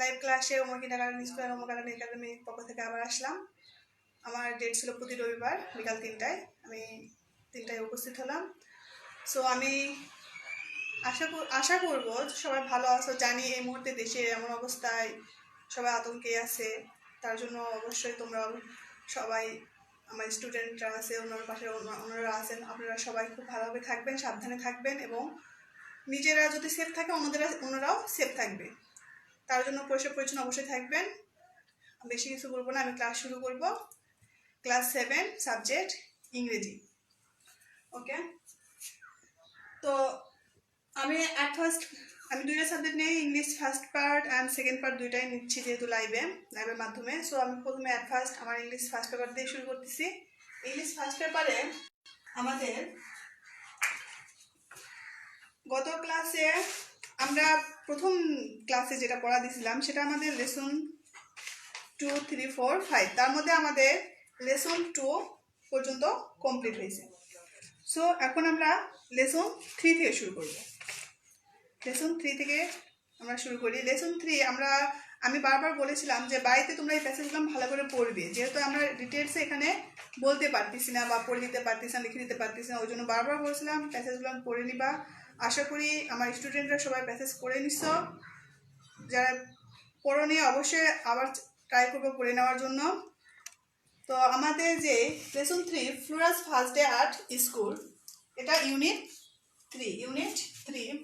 Live ক্লাসে Omar kindergarten school Omar garden একাডেমির পক্ষ থেকে আবার আসলাম। আমার ডেট ছিল প্রতি রবিবার বিকাল 3টায়, আমি 3টায় উপস্থিত হলাম। সো আমি আশা করবো সবাই ভালো আছো। জানি এই মুহূর্তে দেশে এমন অবস্থায় সবাই আতঙ্কে আছে, তার জন্য অবশ্যই তোমরা সবাই আমার স্টুডেন্টরা আছে, অন্যান্য পাশে অন্যরা আছেন, আপনারা সবাই খুব ভালোভাবে থাকবেন, সাবধানে থাকবেন এবং নিজেরা যদি সেফ থাকে অন্যরাও সেফ থাকবে। তার জন্য পরিষ্কার পরিচ্ছন্ন অবশ্যই থাকবেন। বেশি কিছু বলবো না, আমি ক্লাস শুরু করব। ক্লাস 7 সাবজেক্ট ইংরেজি। ওকে, তো আমি দুইটা সাবজেক্ট নিয়ে English first part and second part দুইটাই নিচ্ছি যেহেতু লাইভের মাধ্যমে। সো আমি প্রথমে আমার ইংলিশ ফার্স্ট পেপার দিয়ে শুরু করতেছি। ইংলিশ ফার্স্ট পেপারে আমাদের গত ক্লাসে আমরা প্রথম ক্লাসে যেটা পড়া দিয়েছিলাম সেটা আমাদের লেসন 2, 3, 4, 5, তার মধ্যে আমাদের লেসন 2 পর্যন্ত কমপ্লিট হয়েছে। সো এখন আমরা লেসন 3 থেকে শুরু করব। লেসন 3 থেকে আমরা শুরু করি। লেসন 3 আমি বারবার বলেছিলাম যে বাড়িতে তোমরা এই প্যাসেজগুলো ভালো করে পড়বে, যেহেতু আমরা ডিটেলসে এখানে বলতে পারতেছি না বা পড়ে দিতে পারতেছি না, লিখে দিতে পারতেছি না, ওই জন্য বারবার বলছিলাম প্যাসেজগুলো পড়ে নিবা। আশা করি আমার স্টুডেন্টরা সবাই প্যাসেজ পড়ে নিচ্ছ। যারা পড়োনি অবশ্যই আবার ট্রাই করবো পড়ে নেওয়ার জন্য। তো আমাদের যে lesson 3 Flora's first day at school, এটা unit 3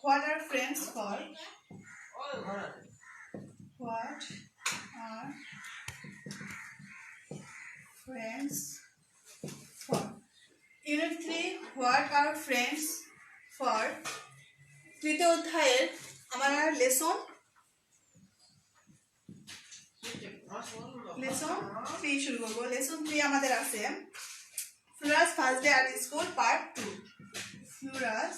What are friends for? What are friends for? Unit 3 What are friends for? তৃতীয় অধ্যায়ের আমরা লেসন 3 শুরু করবো। লেসন 3 আমাদের আছে Flora's first day at school part 2। Flora's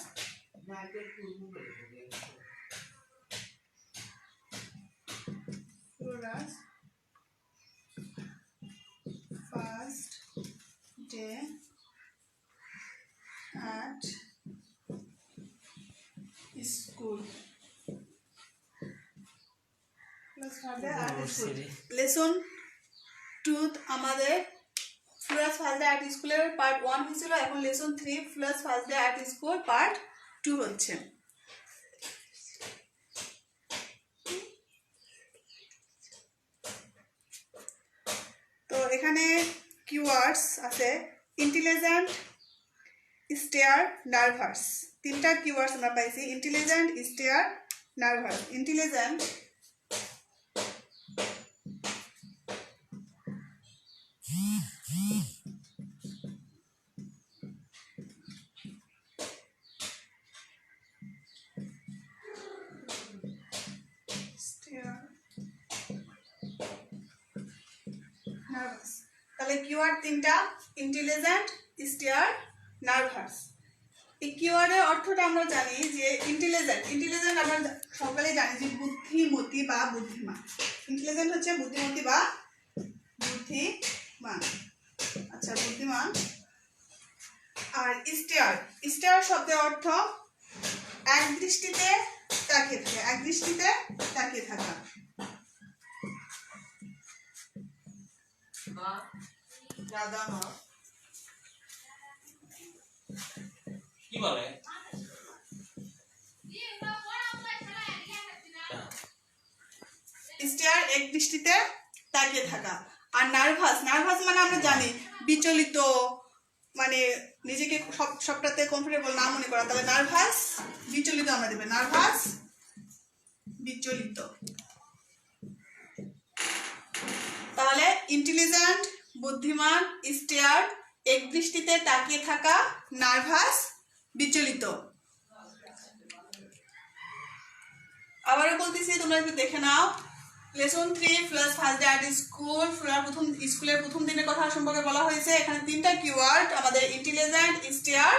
first day at school. Lesson 2 আমাদের Flora's first day at স্কুলের part 1 হয়েছিল, এখন lesson 3 Flora's first day at school part 2 হচ্ছে। তো এখানে কিওয়ার্ডস আছে ইন্টেলিজেন্ট, স্টেয়ার, নার্ভাস। 3টা কিওয়ার্ডস আমরা পাইছি, intelligent, stair, nervous. Intelligent nervous. তাহলে কিওয়ার্ড 3টা, ইন্টেলিজেন্ট, স্টেয়ার, নার্ভাস। এই কিওয়ার্ডের অর্থটা আমরা জানি যে ইন্টেলিজেন্ট আমরা সকলেই জানি যে বুদ্ধিমতী বা বুদ্ধিমান। ইন্টেলিজেন্ট হচ্ছে বুদ্ধিমতী বা বুদ্ধিমান। আচ্ছা, বুদ্ধিমান। আর স্টেয়ার শব্দের অর্থ একদৃষ্টিতে তাকিয়ে থাকা। কি বলে স্টেয়ার, এক দৃষ্টিতে তাকিয়ে থাকা। আর নার্ভাস মানে আমরা জানি বিচলিত, মানে নিজেকে সবটাতে কমফোর্টেবল না মনে করা। তাহলে নার্ভাস বিচলিত আমরা দেব, নার্ভাস বিচলিত। তাহলে ইন্টেলিজেন্ট বুদ্ধিমান, স্টেয়ার এক দৃষ্টিতে তাকিয়ে থাকা, নার্ভাস বিচলিত। আবারও বলতেছি, তোমরা একটু দেখে নাও। Lesson 3 Flora's first day at school, স্কুলের প্রথম দিনের কথা সম্পর্কে বলা হয়েছে। এখানে 3টা কিওয়ার্ড আমাদের ইন্টেলিজেন্ট, স্টেয়ার,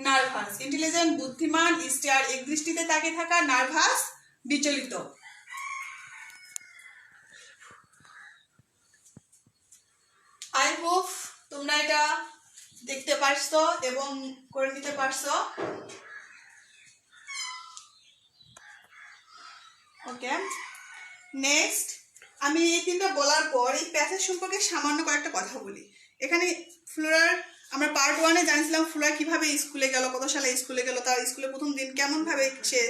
নার্ভাস। ইন্টেলিজেন্ট বুদ্ধিমান, স্টেয়ার এক দৃষ্টিতে তাকিয়ে থাকা, নার্ভাস বিচলিত। আই হোপ তোমরা এটা দেখতে পারছো এবং করে নিতে পারছো। ওকে, নেক্সট আমি এই তিনটা বলার পর এই প্যাসেজ সম্পর্কে সামান্য কয়েকটা কথা বলি। এখানে ফ্লোরার আমরা পার্ট 1-এ জানছিলাম ফ্লোরা কিভাবে স্কুলে গেল, কত সালে স্কুলে গেল, তার স্কুলে প্রথম দিন কেমন ভাবে সে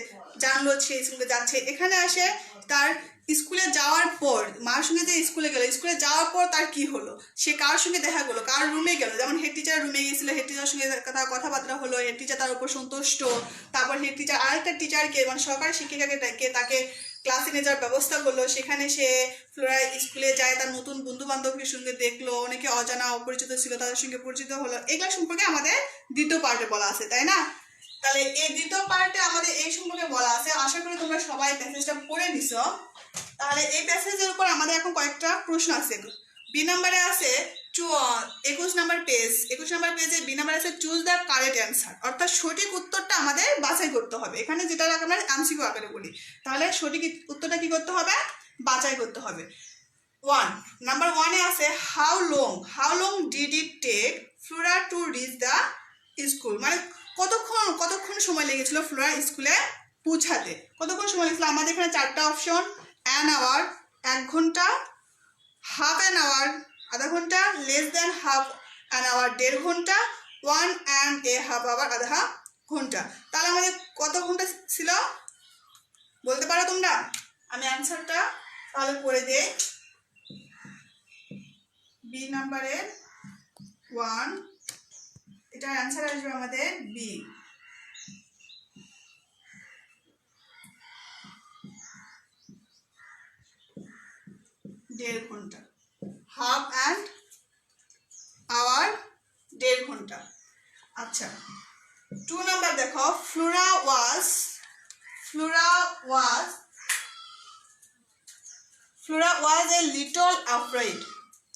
জানলো সে স্কুলে যাচ্ছে। এখানে আসে তার স্কুলে যাওয়ার পর মার সঙ্গে যে স্কুলে গেল, স্কুলে যাওয়ার পর তার কি হলো, সে কার সঙ্গে দেখা করলো, কার রুমে গেল, যেমন হেড টিচার রুমে গিয়েছিল, হেড টিচার সঙ্গে তার কথাবার্তা হলো, হেড টিচার তার উপর সন্তুষ্ট। তারপর হেড টিচার আরেকটা টিচারকে মানে সরকারি শিক্ষিকাকে তাকে ক্লাসে নিয়ে যাওয়ার ব্যবস্থা করলো। সেখানে সে ফ্লোরা স্কুলে যায়, তার নতুন বন্ধু বান্ধবদের সঙ্গে দেখলো, অনেকে অজানা অপরিচিত ছিল তাদের সঙ্গে পরিচিত হলো। এগুলো সম্পর্কে আমাদের দ্বিতীয় পার্টে বলা আছে, তাই না? তাহলে এই দ্বিতীয় পার্টে আমাদের এই সম্পর্কে বলা আছে। আশা করি তোমরা সবাই প্যাসেজটা পড়ে নিছো। তাহলে এই প্যাসেজের উপর আমাদের এখন কয়েকটা প্রশ্ন আছে। বি নাম্বারে আছে 21 নাম্বার পেজে বি নাম্বার আছে চুজ দ্য কারেক্ট অ্যান্সার, অর্থাৎ সঠিক উত্তরটা আমাদের বাছাই করতে হবে। এখানে যেটা আমরা এমসিকিউ আকারে বলি, তাহলে সঠিক উত্তরটা কি করতে হবে, বাছাই করতে হবে। নাম্বার 1-এ আছে how long did it take Flora to reach the school, মানে কতক্ষণ সময় লেগেছিল ফ্লোরা স্কুলে পৌঁছাতে, কতক্ষণ সময় লেগেছিল। আমাদের এখানে চারটা অপশন, অ্যান আওয়ার 1 ঘন্টা, হাফ অ্যান আওয়ার আধা ঘন্টা, less than half an hour 1.5 ঘন্টা, 1.5 আওয়ার আধা ঘন্টা। তাহলে আমাদের কত ঘন্টা ছিল বলতে পারো তোমরা? আমি অ্যান্সারটা তাহলে করে দিই। বি নাম্বারের 1, এটার অ্যান্সার আসবে আমাদের বি। দেড় ঘন্টা, হাফ অ্যান্ড আওয়ার 1.5 ঘন্টা। আচ্ছা, 2 নাম্বার দেখো, Flora was a little afraid.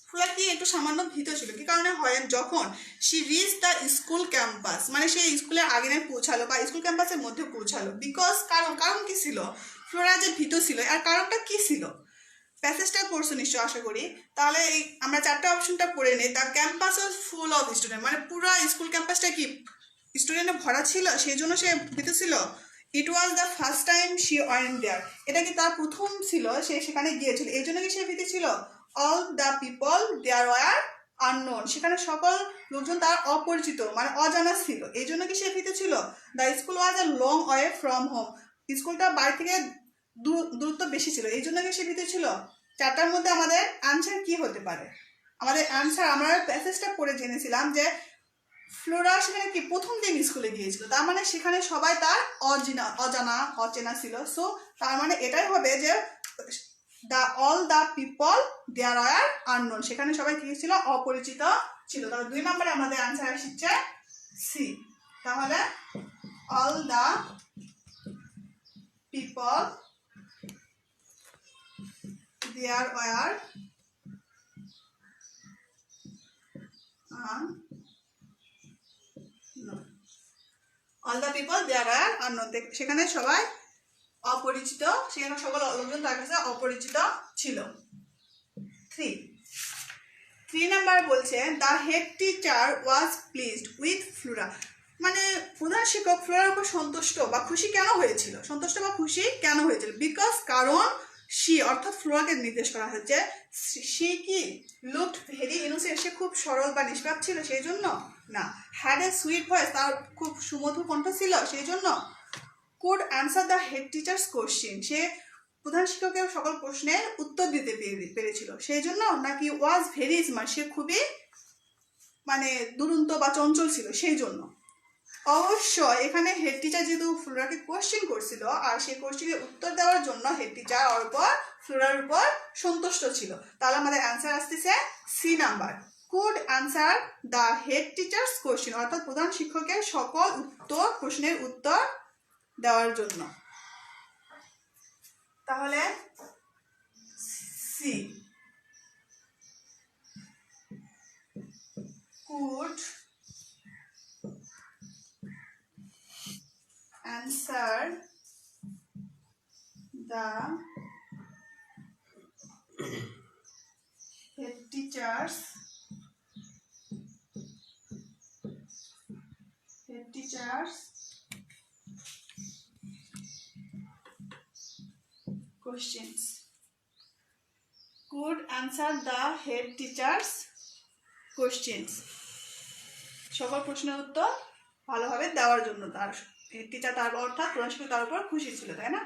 Flora কি একটু সামান্য ভীত ছিল। কি কারণে হয়, যখন she rich the school campus, মানে সে স্কুলের আগে পৌঁছালো বা স্কুল ক্যাম্পাসের মধ্যে পৌঁছালো। বিকজ কারণ কি ছিল, ফ্লোরা যে ভীত ছিল আর কারণটা কি ছিল? প্যাসেজটা পড়ছো নিশ্চয় আশা করি। তাহলে আমরা চারটা অপশনটা পড়ে নিই। The campus was full of student, মানে পুরো স্কুল ক্যাম্পাসটা কি স্টুডেন্টে ভরা ছিল, সেই জন্য সে ভীত ছিল। It was the first time she went there, এটা কি তার প্রথম ছিল সে সেখানে গিয়েছিল, এই জন্য কি সে ভীত ছিল। All the people there were unknown, সেখানে সকল লোকজন তার অপরিচিত মানে অজানা ছিল, এই জন্য কি সে ভীত ছিল। The school was a long way from home, স্কুলটা বাড়ি থেকে দূরত্ব বেশি ছিল, এই জন্য কি সে ভীত ছিল। চারটার মধ্যে আমাদের আনসার কি হতে পারে? আমাদের আনসার আমরা প্যাসেজটা পড়ে জেনেছিলাম যে ফ্লোরা সেখানে কি প্রথম দিন স্কুলে গিয়েছিল, তার মানে সেখানে সবাই তার অচেনা ছিল। সো তার মানে এটাই হবে যে all the people there are unknown, সেখানে সবাই কি ছিল, অপরিচিত ছিল। তাহলে 2 নম্বরে আমাদের আনসার আসছে সি। তাহলে all the people there are all the people there are unknown, সেখানে সবাই অপরিচিত, সেখানে সকল লোকজন তার কাছে অপরিচিত ছিল। 3 নাম্বার বলছে the head teacher was pleased with Flora, মানে প্রধান শিক্ষক ফ্লোরার উপর সন্তুষ্ট বা খুশি কেন হয়েছিল, বিকজ কারণ সি অর্থাৎ ফ্লোরাকে নির্দেশ করা হচ্ছে, সে কি লুকড ভেরি ইনোসেন্ট, সে খুব সরল বা নিষ্পাপ ছিল সেই জন্য না। হ্যাড এ সুইট ভয়েস, তার খুব সুমধুর কণ্ঠ ছিল সেই জন্য। Could answer the head teachers question, সে প্রধান শিক্ষকের সকল প্রশ্নের উত্তর দিতে পেরেছিল সেই জন্য, নাকি ওয়াজ ভেরি স্মার্ট, সে খুবই মানে দুরন্ত বা চঞ্চল ছিল সেই জন্য। অবশ্যই এখানে হেড টিচার যেহেতু ফ্লোরাকে কোশ্চেন করছিল আর সেই কোশ্চেনের উত্তর দেওয়ার জন্য হেড টিচার ফ্লোরার উপর সন্তুষ্ট ছিল। তাহলে আমাদের অ্যান্সার আসতেছে C number, could answer the head teachers question, অর্থাৎ প্রধান শিক্ষকের সকল প্রশ্নের উত্তর দেওয়ার জন্য। তাহলে C, could answer the head teacher's teachers questions. Could answer the head teachers questions. সকল প্রশ্নের উত্তর ভালোভাবে দেওয়ার জন্য তার টিচার তার অর্থাৎ প্রধান শিক্ষক তার উপর খুশি ছিল, তাই না?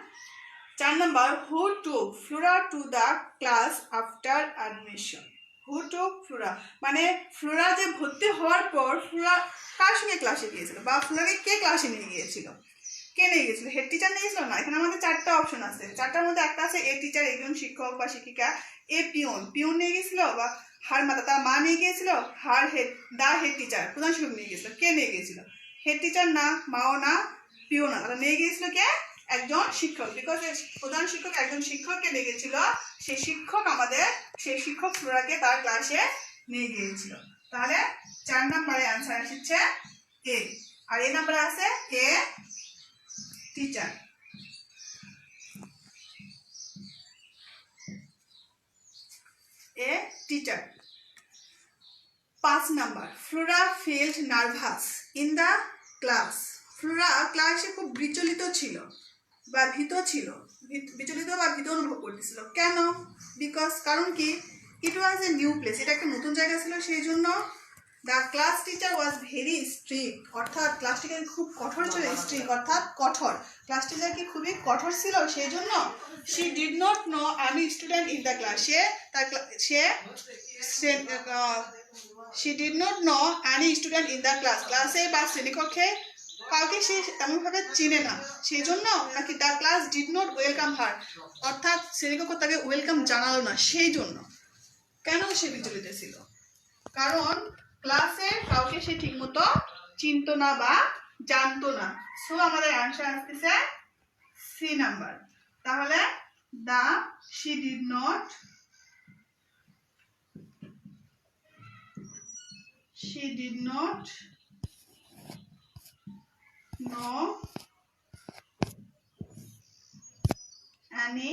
4 number, who took Flora to the class after admission. Who took Flora মানে ফ্লোরা যে ভর্তি হওয়ার পর ফ্লোরা কার সঙ্গে ক্লাসে গিয়েছিল বা ফ্লোরাকে কে ক্লাসে নিয়ে গিয়েছিল, কে নিয়ে গিয়েছিল? হেড টিচার নিয়ে গেছিল না। এখানে আমাদের 4টা অপশন আছে, 4টার মধ্যে একটা আছে এ টিচার, একজন শিক্ষক বা শিক্ষিকা, এ পিওন নিয়ে গেছিল, বা হার মাতা তার মা নিয়ে গিয়েছিল, হার হেড দা হেড টিচার প্রধান শিক্ষক নিয়ে গেছিল। কে নিয়ে গিয়েছিল? হেড টিচার না, মাও না, পিও না, তাহলে নিয়ে গিয়েছিল কে? একজন শিক্ষক। বিকজ প্রধান শিক্ষক একজন শিক্ষককে নিয়ে গিয়েছিল, সেই শিক্ষক ফ্লোরাকে তার ক্লাসে নিয়ে গিয়েছিল। তাহলে 4 নম্বরে আনসার আসছে এ। আর এ নাম্বারে আছে a teacher. A teacher. 5 number, Flora field nervous in the class. Flora ক্লাসে খুব বিচলিত ছিল বা ভীত ছিল, বিচলিত বা ভীত অনুভব করতেছিল। কেন? বিকজ কারণ কি, ইট ওয়াজ এ নিউ প্লেস, এটা একটা নতুন জায়গা ছিল, সেই জন্য the class teacher was very strict, অর্থাৎ ক্লাস টিচার খুব কঠোর ছিল, স্ট্রিক্ট অর্থাৎ কঠোর। ক্লাস টিচার কি খুবই কঠোর ছিল, সেই জন্য she did not know any student in the class, she did not know any student in the class, ক্লাসে বা শ্রেণীকক্ষে কাউকে সে তেমনভাবে চিনে না, সেই জন্য নাকি the class did not welcome her, অর্থাৎ শ্রেণীকক্ষ তাকে ওয়েলকাম জানালো না, সেই জন্য। কেন সে বিচলিত ছিল? কারণ ক্লাসে কাউকে সে ঠিক মতো চিনত না বা জানতো না। সো আমাদের আনসার আসতেছে সি নাম্বার। তাহলে the she did not know any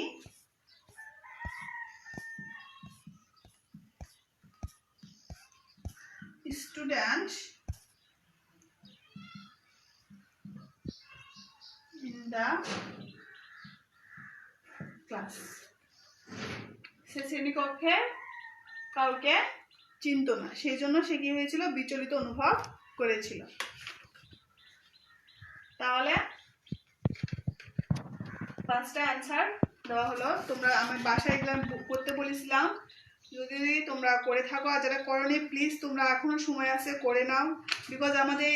student in the class, সে শ্রেণীকক্ষে কাউকে চিনত না, সেই জন্য সে কি হয়েছিল? বিচলিত অনুভব করেছিল। তাহলে 5টা অ্যান্সার দেওয়া হলো। তোমরা আমার বাসায় এগুলো করতে বলেছিলাম, যদি তোমরা করে থাকো, আর যারা করোনি প্লিজ তোমরা এখনো সময় আছে করে নাও। বিকজ আমাদের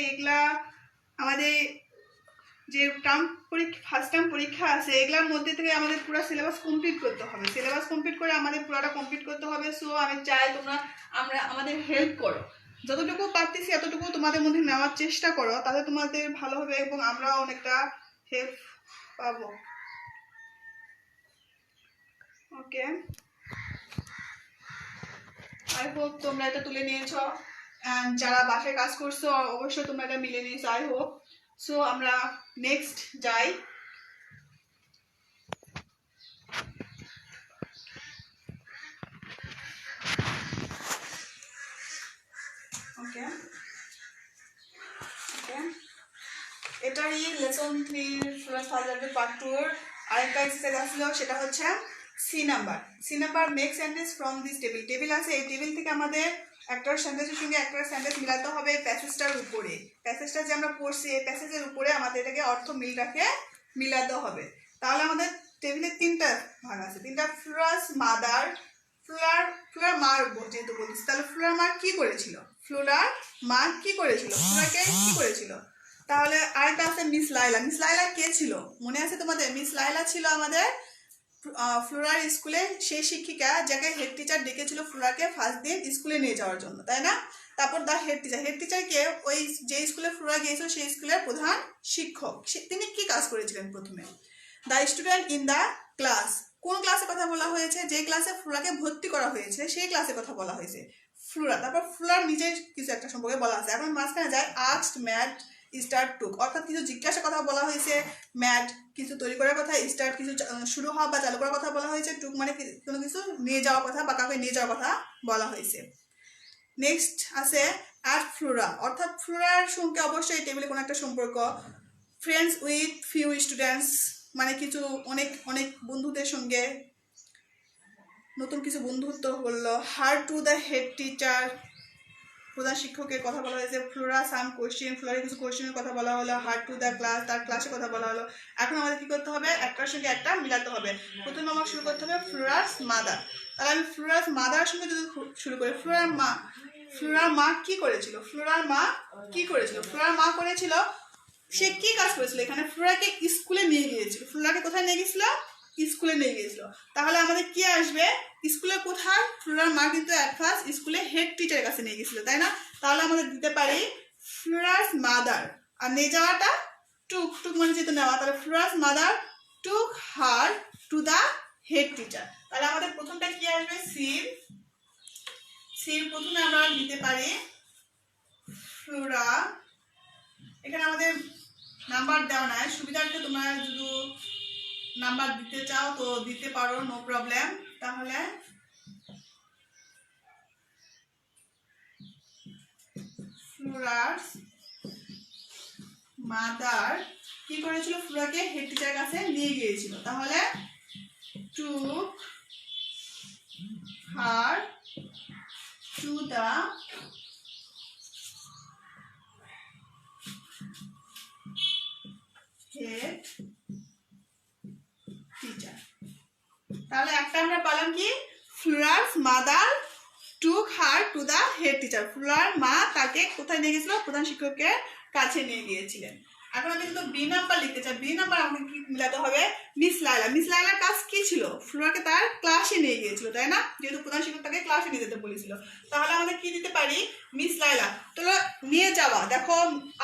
যে ফার্স্ট টার্ম পরীক্ষা আছে, এগুলোর মধ্যে থেকে আমাদের পুরো সিলেবাস কমপ্লিট করতে হবে। সিলেবাস কমপ্লিট করে আমাদের পুরোটা কমপ্লিট করতে হবে। সো আমি চাই তোমরা আমাদের হেল্প করো, যতটুকু পারতেছি এতটুকু তোমাদের মধ্যে নেওয়ার চেষ্টা করো, তাহলে তোমাদের ভালো হবে এবং আমরাও অনেকটা হেল্প পাবো। ওকে, আই হোপ তোমরা এটা তুলে নিয়েছো, অ্যান্ড যারা বাসায় কাজ করছো অবশ্যই তোমরা এটা মিলে নিয়েছো, আই হোপ। সো আমরা নেক্সট যাই। ওকে, এটারই লেসন 3 পার্ট 2 আরেকটা এক্সারসাইজ আসলো, সেটা হচ্ছে C number make sentence from this table আছে, এই টেবিল থেকে আমাদের একটা সেন্টেন্সের সঙ্গে একটা সেন্টেন্স মিলাতে হবে প্যাসেজটার উপরে। প্যাসেজটা যে আমরা পড়ছি এই প্যাসেজের উপরে আমাদের এটাকে অর্থ মিলাতে হবে। তাহলে আমাদের টেবিলে 3টা ভাগ আছে, 3টা। ফ্লোরাস মাদার, ফ্লোরার মার যেহেতু বলছি, তাহলে ফ্লোরার মা কি করেছিল? ফ্লোরাকে কি করেছিল? তাহলে আরেকটা আছে মিস লাইলা কে ছিল? মনে আছে তোমাদের? মিস লাইলা ছিল আমাদের ফ্লোরার স্কুলে সেই শিক্ষিকা যাকে হেড টিচার ডেকেছিল ফ্লোরাকে ফার্স্ট দিন স্কুলে নিয়ে যাওয়ার জন্য, তাই না? তারপর দা হেড টিচারকে ওই যে স্কুলে ফ্লোরা গিয়েছিল সেই স্কুলের প্রধান শিক্ষক, তিনি কি কাজ করেছিলেন? প্রথমে the student in the class, কোন ক্লাসে কথা বলা হয়েছে? যে ক্লাসে ফ্লোরাকে ভর্তি করা হয়েছে সেই ক্লাসে কথা বলা হয়েছে ফ্লোরা। তারপর ফ্লোরার নিজের কিছু একটা সম্পর্কে বলা আছে। এখন মাঝখানে যায় আস্কড ম্যাট স্টার্ট টুক, অর্থাৎ কিছু জিজ্ঞাসা কথা বলা হয়েছে, ম্যাট কিছু তৈরি করার কথা, স্টার্ট কিছু শুরু হওয়া বা চালু করার কথা বলা হয়েছে, টুক মানে কোনো কিছু নিয়ে যাওয়ার কথা বা কাউকে নিয়ে যাওয়ার কথা বলা হয়েছে। নেক্সট আছে অ্যাট ফ্লোরা, অর্থাৎ ফ্লোরার সঙ্গে অবশ্যই এই টেবিলে কোনো একটা সম্পর্ক। ফ্রেন্ডস উইথ ফিউ স্টুডেন্টস, মানে কিছু অনেক অনেক বন্ধুদের সঙ্গে নতুন কিছু বন্ধুত্ব হলো। হার টু দ্য হেড টিচার, প্রধান শিক্ষকের কথা বলা হয়েছে। ফ্লোরা সাম কোশ্চেন, ফ্লোরার কিছু কোশ্চেনের কথা বলা হলো। হার টু দ্য ক্লাস, তার ক্লাসের কথা বলা হলো। এখন আমাদের কি করতে হবে, একটার সঙ্গে একটা মিলাতে হবে। প্রথমে আমাকে শুরু করতে হবে ফ্লোরাস মাদার। তাহলে আমি ফ্লোরাস মাদার সঙ্গে যদি শুরু করি, ফ্লোরার মা কি করেছিল? ফ্লোরার মা করেছিল, সে কি কাজ করেছিল? এখানে ফ্লোরাকে স্কুলে নিয়ে গিয়েছিল। ফ্লোরাকে কোথায় নিয়ে গেছিল? স্কুলে নিয়ে গিয়েছিল। তাহলে আমাদের কি আসবে? স্কুলে কোথায়? ফ্লোরার মা কিন্তু এক ক্লাস স্কুলে হেড টিচারের কাছে নিয়ে গেছিল, তাই না? তাহলে আমাদের দিতে পারি ফ্লোরাস মাদার, আর নিয়ে যাওয়াটা টুক মানে যেহেতু নেওয়া, তাহলে Flora's mother took her to the head teacher. তাহলে আমাদের প্রথমটা কি আসবে? সির প্রথমে আমরা নিতে পারি ফ্লোরা। এখানে আমাদের নাম্বার দেওয়া নাই, সুবিধার্থে তোমরা যদি নাম্বার দিতে চাও তো দিতে পারো, নো প্রবলেম। তাহলে ফ্লোরাস মাদার কি করেছিল? ফ্লোরাকে হেড টিচারের কাছে নিয়ে গিয়েছিল। তাহলে to her to the head teacher. তাহলে একটা আমরা পেলাম কি? Flora's mother took her to the head teacher. ফ্লোরার মা তাকে কোথায় নিয়ে গেছিল? প্রধান শিক্ষকের কাছে নিয়ে গিয়েছিলেন। এখন আমি কিন্তু বি নাম্বার লিখতে চাই। বি নাম্বার আমাকে কি মিলাতে হবে? মিস লায়লার কাজ কি ছিল? ফ্লোরাকে তার ক্লাসে নিয়ে গিয়েছিল, তাই না? যেহেতু প্রধান শিক্ষক তাকে ক্লাসে নিয়ে যেতে বলেছিল। তাহলে আমাদের কি দিতে পারি? মিস লায়লা। তাহলে নিয়ে যাওয়া, দেখো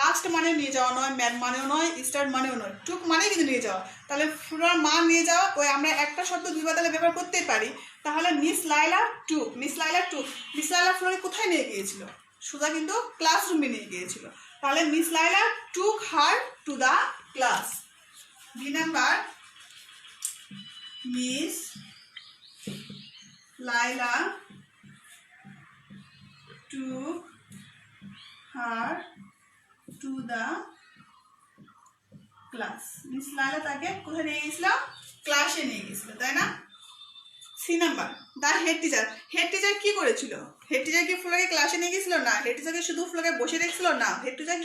আস্ট মানে নিয়ে যাওয়া নয়, ম্যান মানেও নয়, স্টার্ট মানেও নয়, টুক মানে কিন্তু নিয়ে যাওয়া। তাহলে ফ্লোরার মা নিয়ে যাওয়া, ওই আমরা একটা শব্দ দুইবার তাহলে ব্যবহার করতেই পারি। তাহলে মিস লায়লা ফ্লোরাকে কোথায় নিয়ে গিয়েছিল? সুধা কিন্তু ক্লাসরুমে নিয়ে গিয়েছিল। তাহলে Miss Laila took her to the class. B number, Miss Laila took her to the class. Miss Laila তাকে কোথায় নিয়ে গেছিল? ক্লাসে নিয়ে গেছিল, তাই না? C number, the head teacher কি করেছিল? হেড টিচার কি ফ্লোরাকে ক্লাসে নিয়ে গেছিল? না। হেড টিচারকে শুধু ফ্লোরাকে বসে রেখেছিল? না। হেড টিচার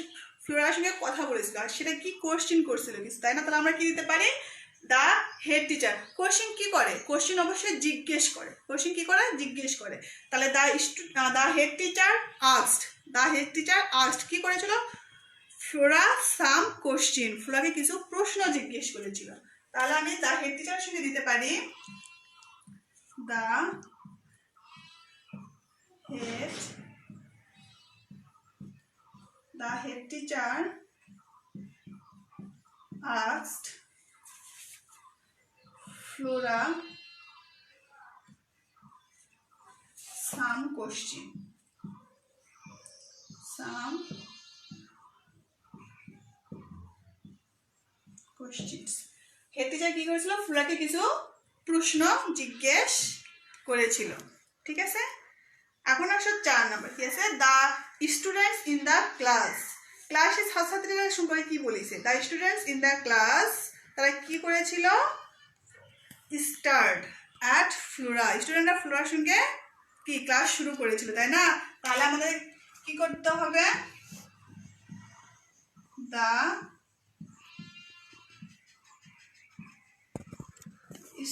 ফ্লোরার সঙ্গে কথা বলেছিল, আর সেটা কি কোশ্চেন করছিল কিছু, তাই না? তাহলে আমরা কি দিতে পারি? দ্য হেড টিচার কোশ্চেন কি করে? কোশ্চেন অবশ্যই জিজ্ঞেস করে। কোশ্চেন কি করে? জিজ্ঞেস করে। তাহলে দ্য হেড টিচার আস্কড কি করেছিল? ফ্লোরা সাম কোশ্চেন, ফ্লোরাকে কিছু প্রশ্ন জিজ্ঞেস করেছিল। তাহলে আমি দ্য হেড টিচারের সঙ্গে দিতে পারি the head teacher asked Flora some questions. Head teacher কি করেছিল? ফ্লোরাকে কিছু প্রশ্ন জিজ্ঞেস করেছিল। ঠিক আছে, এখন আসো 4 নাম্বার। কি আছে? দ্য স্টুডেন্টস ইন দ্য ক্লাসের ছাত্রছাত্রীরা সম্পর্কে কি বলেছে? The students in the class, তারা কি করেছিল? স্টার্ট অ্যাট ফ্লোরা, স্টুডেন্টরা ফ্লোরার সঙ্গে কি ক্লাস শুরু করেছিল, তাই না? তাহলে আমাদের কি করতে হবে? The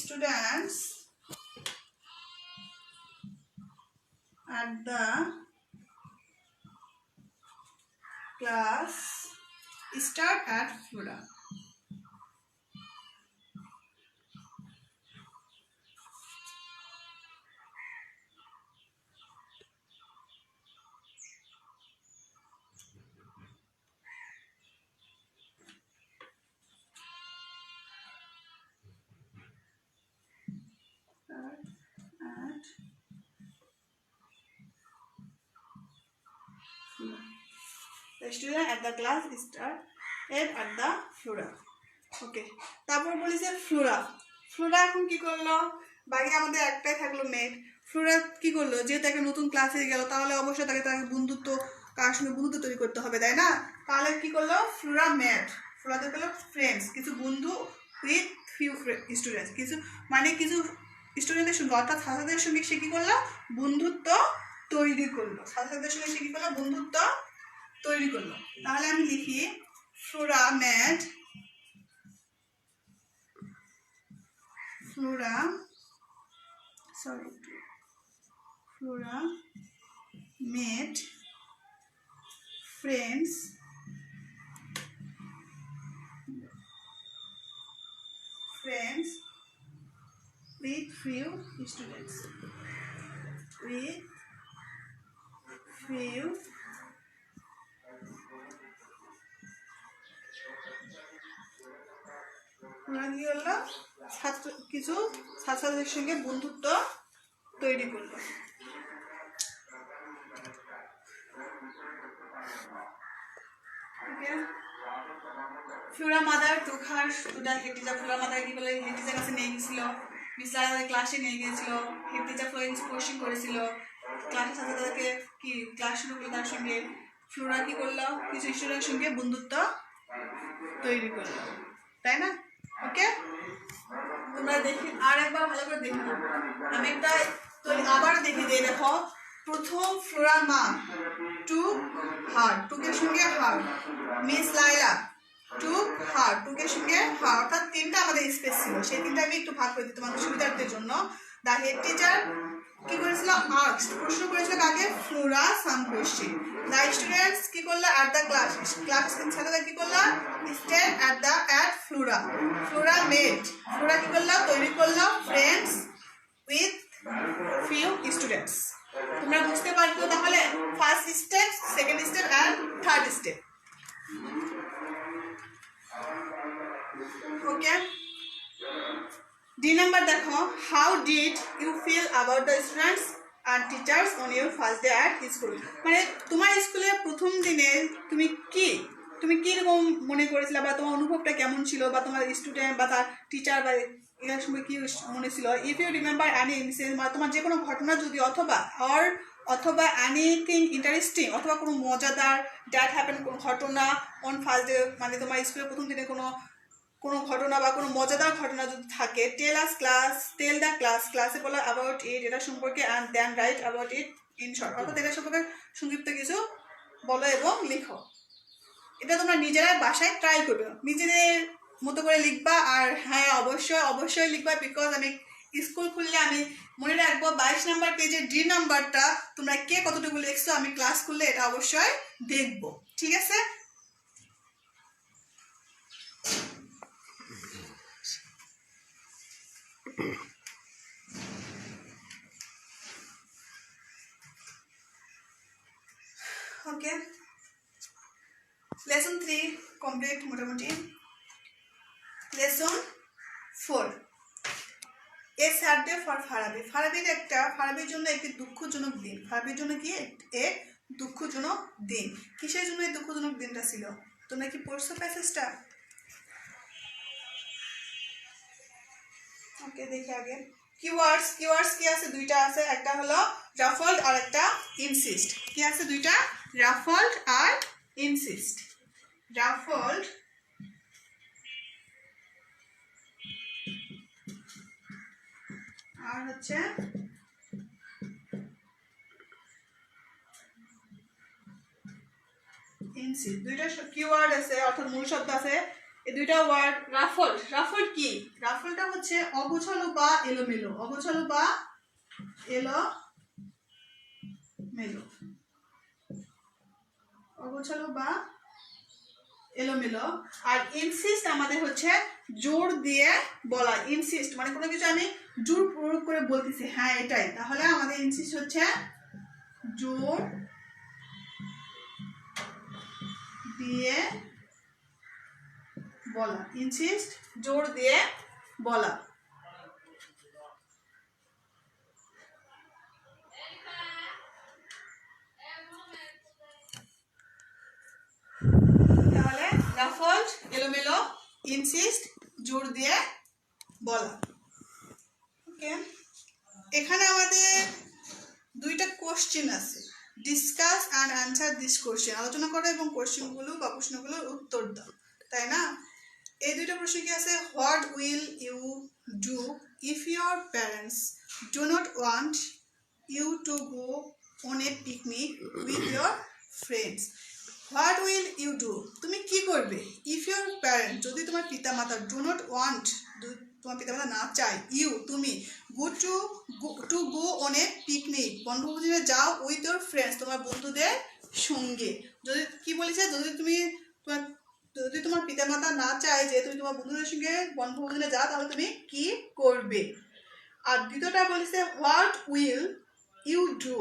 students at the class start at Flora. The student at the class started at the Flora. ওকে, তারপর বলেছে ফ্লোরা এখন কি করলো? বাকি আমাদের একটাই থাকলো মেঘ। ফ্লোরা কি করলো? যেহেতু একটা নতুন ক্লাসে গেল, তাহলে অবশ্যই তাকে বন্ধুত্ব কার সঙ্গে বন্ধুত্ব তৈরি করতে হবে, তাই না? তাহলে কি করলো, ফ্লোরা মেড, ফ্লোরাতে করলো ফ্রেন্ডস, কিছু বন্ধু উইথ ফিউ স্টুডেন্টস, কিছু মানে কিছু স্টুডেন্টের সঙ্গে অর্থাৎ ছাত্রদের সঙ্গে সে কি করলো, বন্ধুত্ব তৈরি করলো, ছাত্রদের সঙ্গে সে কি করলো, বন্ধুত্ব তৈরি করলো। তাহলে আমি লিখি Flora made, Flora made friends with few students, কিছু ছাত্রদের সঙ্গে বন্ধুত্ব তৈরি করলো। Flora mother took her student head teacher, Flora mother কি বলে হেড টিচার কাছে নিয়ে গেছিল, মিস্টার ক্লাসে নিয়ে গিয়েছিল, হেড টিচার ফ্লোরেন্স কোশ্চেন করেছিল, ক্লাসের ছাত্রদেরকে কি ক্লাস শুরু করলো, তার সঙ্গে ফ্লোরা কি করলো, কিছু স্টুডেন্টের সঙ্গে বন্ধুত্ব তৈরি করলো, তাই না? ওকে, তোমরা দেখি আর একবার ভালো করে দেখে নাও। আমি একটা আবার দেখি যে দেখো, প্রথম ফ্লোরার মা টুক হার, টুকের সঙ্গে হার, মিস লাইলা টুক হার, টুকের সঙ্গে হার, অর্থাৎ তিনটা আমাদের স্পেস ছিল, সেই তিনটা আমি একটু ভাগ করে দিই তোমাদের সুবিধার্থের জন্য। দ্য হেড টিচার কি করেছিল, আস্কড, প্রশ্ন করেছিল কাকে, Flora some question. The students কি করলো, অ্যাট দ্য ক্লাস ছাত্ররা কি করলো, stared at Flora, Flora made, Flora কি করলো, তৈরি করলো ফ্রেন্ডস উইথ ফিউ স্টুডেন্টস। তোমরা বুঝতে পারছো তাহলে first step, second step and third step. Okay, D number দেখো, how did you feel about the students and teachers on your first day at school. মানে তোমার স্কুলের প্রথম দিনে তুমি কিরকম মনে করেছিলে, বা তোমার অনুভবটা কেমন ছিল, বা তোমার স্টুডেন্ট বা তার টিচার বা এর সময় কি মনে ছিল। If you remember any incident, বা তোমার যে কোনো ঘটনা যদি, অথবা এনিথিং ইন্টারেস্টিং, অথবা কোনো মজাদার দ্যাট হ্যাপেন, কোনো ঘটনা অন ফার্স্ট ডে, মানে তোমার স্কুলের প্রথম দিনে কোনো ঘটনা বা কোনো মজাদার ঘটনা যদি থাকে, টেল দ্য ক্লাসে বলো অ্যাবাউট ইট, এটা সম্পর্কে, and then write about it in short, অর্থাৎ এটা সম্পর্কে সংক্ষিপ্ত কিছু বলো এবং লিখো। এটা তোমরা নিজেরাই বাসায় ট্রাই করবে, নিজেদের মতো করে লিখবা। আর হ্যাঁ, অবশ্যই লিখবা, বিকজ আমি স্কুল খুললে আমি মনে রাখবো 22 নাম্বার পেজের ডি নাম্বারটা তোমরা কে কতটুকু লিখছো, আমি ক্লাস খুললে এটা অবশ্যই দেখবো, ঠিক আছে? ওকে, লেসন 3 কমপ্লিট মোটামুটি। Lesson 4, a sad day for Farabi. ফারাবির জন্য একটি দুঃখজনক দিন। ফারাবির জন্য কি এক দুঃখজনক দিন। কিসের জন্য এই দুঃখজনক দিনটা ছিল? তোমরা কি পড়ছো প্যাসেজটা? ওকে, দেখি আগে কিওয়ার্ডস কি আছে, দুইটা আছে, একটা হলো রাফলড আর একটা ইনসিস্ট। কি আছে দুইটা? রাফলড আর ইনসিস্ট। রাফলড আর হচ্ছে ইনসিস্ট। দুইটা কিওয়ার্ড আছে, অর্থাৎ মূল শব্দ আছে। এই দুইটা ওয়ার্ড। রাফলড কি? রাফলটা হচ্ছে অগোছালো বা এলোমেলো, আর ইনসিস্ট আমাদের হচ্ছে জোর দিয়ে বলা। ইনসিস্ট মানে কোনো কিছু আমি জোর প্রয়োগ করে বলতেছি, হ্যাঁ এটাই, তাহলে আমাদের ইনসিস্ট হচ্ছে জোর দিয়ে বলা। ইনসিস্ট জোর দিয়ে বলা। তাহলে রাফলড এলোমেলো, ইনসিস্ট জোর দিয়ে বলা। ওকে, এখানে আমাদের দুইটা কোশ্চেন আছে। Discuss and answer this question, আলোচনা করো এবং কোশ্চেনগুলো বা প্রশ্নগুলোর উত্তর দাও, তাই না? এই দুইটা প্রশ্ন কি আছে, what will you do if your parents do not want you to go on a picnic with your friends. What will you do, তুমি কি করবে, ইফ ইউর প্যারেন্ট, যদি তোমার পিতামাতা, ডু নট ওয়ান্ট, তোমার পিতামাতা না চায়, ইউ তুমি, go to go on a picnic, বনভোজনে যাও, উইথ ইউর ফ্রেন্ডস, তোমার বন্ধুদের সঙ্গে। যদি কি বলেছে, যদি তোমার পিতামাতা না চায় যে তুমি তোমার বন্ধুদের সঙ্গে বনভোজনে যাও, তাহলে তুমি কি করবে। আর দ্বিতীয়টা বলেছে what will you do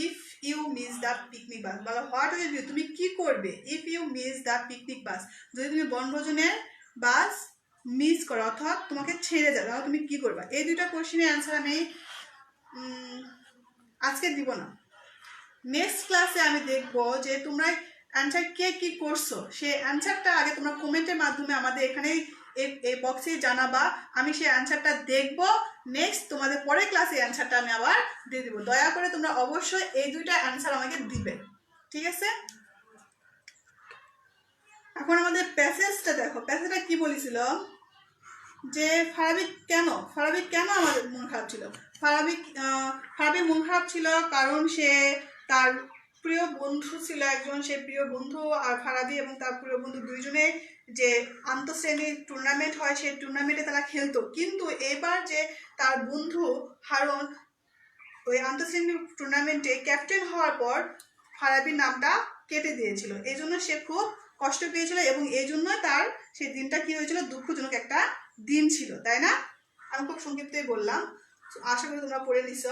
if you miss the picnic bus, বলো হোয়াট উইল ইউ, তুমি কি করবে, if you miss the picnic bus, যদি তুমি বনভোজনের বাস মিস করো, অর্থাৎ তোমাকে ছেড়ে যাবে, তাহলে তুমি কি করবা। এই দুইটা কোশ্চেনের অ্যান্সার আমি আজকে দিব না, নেক্সট ক্লাসে আমি দেখবো যে তোমরা অ্যান্সার কে কি করছো, সেই অ্যান্সারটা আগে তোমরা কমেন্টের মাধ্যমে আমাদের এখানে এই বক্সে জানাবা, আমি সেই অ্যান্সারটা দেখবো, নেক্সট তোমাদের পরের ক্লাসে অ্যান্সারটা আমি আবার দিয়ে দিব। দয়া করে তোমরা অবশ্যই এই দুইটা অ্যান্সার আমাকে দিবে, ঠিক আছে? এখন আমাদের প্যাসেজটা দেখো, প্যাসেজটা কি বলেছিল যে ফারাবি কেন আমাদের মন খারাপ ছিল। ফারাবি মন খারাপ ছিল কারণ সে তার প্রিয় বন্ধু ছিল একজন, সে প্রিয় বন্ধু আর ফারাবি এবং তার প্রিয় বন্ধু দুইজনে যে আন্তঃশ্রেণীর টুর্নামেন্ট হয়, সেই টুর্নামেন্টে তারা খেলতো, কিন্তু এবার যে তার বন্ধু হারুন ওই আন্তঃশ্রেণী টুর্নামেন্টে ক্যাপ্টেন হওয়ার পর ফারাবির নামটা কেটে দিয়েছিল, এই জন্য সে খুব কষ্ট পেয়েছিল এবং এই জন্য তার সেই দিনটা কি হয়েছিল, দুঃখজনক একটা দিন ছিল, তাই না? আমি খুব সংক্ষিপ্তই বললাম, আশা করি তোমরা পড়ে নিছ।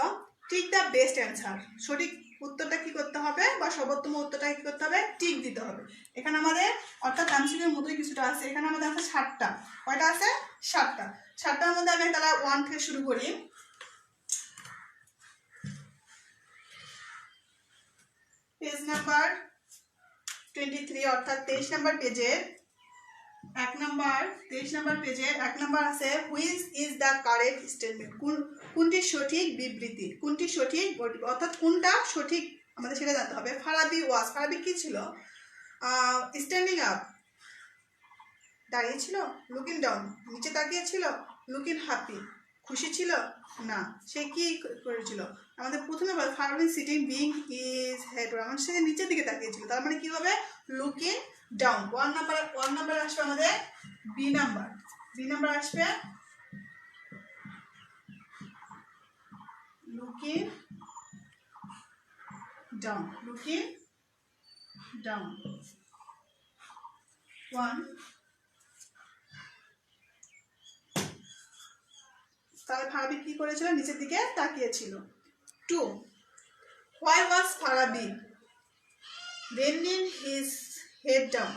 টিক দ্য বেস্ট অ্যান্সার, সঠিক উত্তরটা কি করতে হবে বা সর্বোত্তম উত্তরটা কি করতে হবে, টিক দিতে হবে। এখানে আমাদের অর্থাৎ এমসিকিউর মতোই কিছুটা আছে, এখানে আমাদের আছে 7টা, কয়টা আছে, 7টা। 7টার মধ্যে আমি তাহলে 1 থেকে শুরু করি। পেজ নাম্বার 23 অর্থাৎ 23 নাম্বার পেজের 1 নাম্বার আছে which is the correct statement, কোনটি সঠিক বিবৃতি, কোনটি সঠিক অর্থাৎ কোনটা সঠিক আমাদের সেটা জানতে হবে। ফারাবি কি ছিল, স্ট্যান্ডিং আপ দাঁড়িয়ে ছিল, লুকিং ডাউন নিচে তাকিয়ে ছিল, লুকিং হ্যাপি খুশি ছিল না, সে কি করেছিল, আমাদের প্রথমে বলে Farabi sitting being is head, আমার সে নিচের দিকে তাকিয়েছিল, তার মানে কি হবে, লুকিং ডাউন। 1 নাম্বার আসবে আমাদের বি নাম্বার আসবে লুকিং ডাউন 1, তাহলে ফারাবি কি করেছিল, নিচের দিকে তাকিয়েছিল। 2, why was Farabi bending his head down,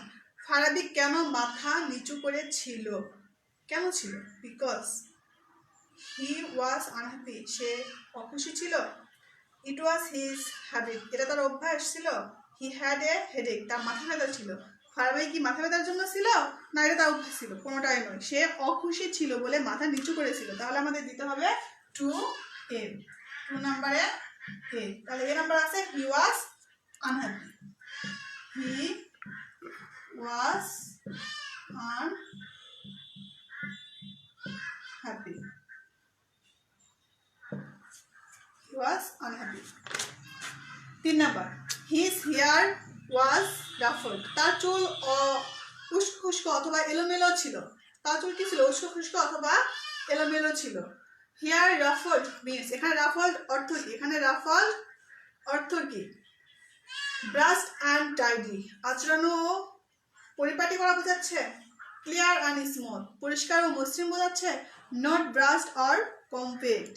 Farabi কেন মাথা নিচু করে ছিল, কেন ছিল, বিকজ হি ওয়াজ আনহ্যাপি, সে অখুশি ছিল, ইট ওয়াজ হিজ হ্যাবিট, এটা তার অভ্যাস ছিল, হি হ্যাড এ হেডেক, তার মাথা ব্যথা ছিল। ফারাবি কি মাথা ব্যথার জন্য ছিল না এটা তার অভ্যাস ছিল, কোনোটাই নয়, সে অখুশি ছিল বলে মাথা নিচু করেছিল। তাহলে আমাদের দিতে হবে 2 নাম্বারে এ, তাহলে এ নাম্বার আছে he was unhappy, he was unhappy, he was unhappy. 3 number his hair was ruffled, তার চুল উস্কো খুস্কো অথবা এলোমেলো ছিল, তার চুল কি ছিল, উস্কো খুস্কো অথবা এলোমেলো ছিল। hair ruffled means, এখানে ruffled অর্থ কি, brushed and tidy, আঁচড়ানো ও পরিপাটি করা বোঝাচ্ছে, ক্লিয়ার অ্যান্ড স্মুথ, পরিষ্কার ও মসৃণ বোঝাচ্ছে, নট ব্রাশড অর কমবেট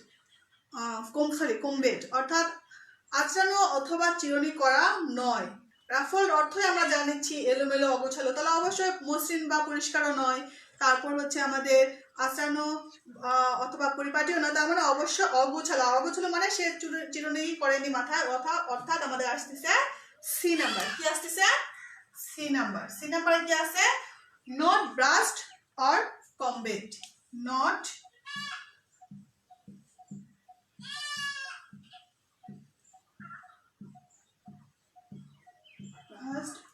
অর্থাৎ আঁচড়ানো অথবা চিরুনি করা নয়। রাফলড অর্থই আমরা জানিছি এলোমেলো অগোছালো, তাহলে অবশ্যই মসৃণ বা পরিষ্কারও নয়। তারপর হচ্ছে আমাদের আঁচড়ানো অথবা পরিপাটিও নয়, তার মানে অবশ্যই অগোছালো মানে সে চিরুনি করেনি মাথায়, অর্থাৎ আমাদের আসতেছে সি নাম্বার। কি আসতেছে, সি নাম্বারে কি আছে, not brushed or combat, not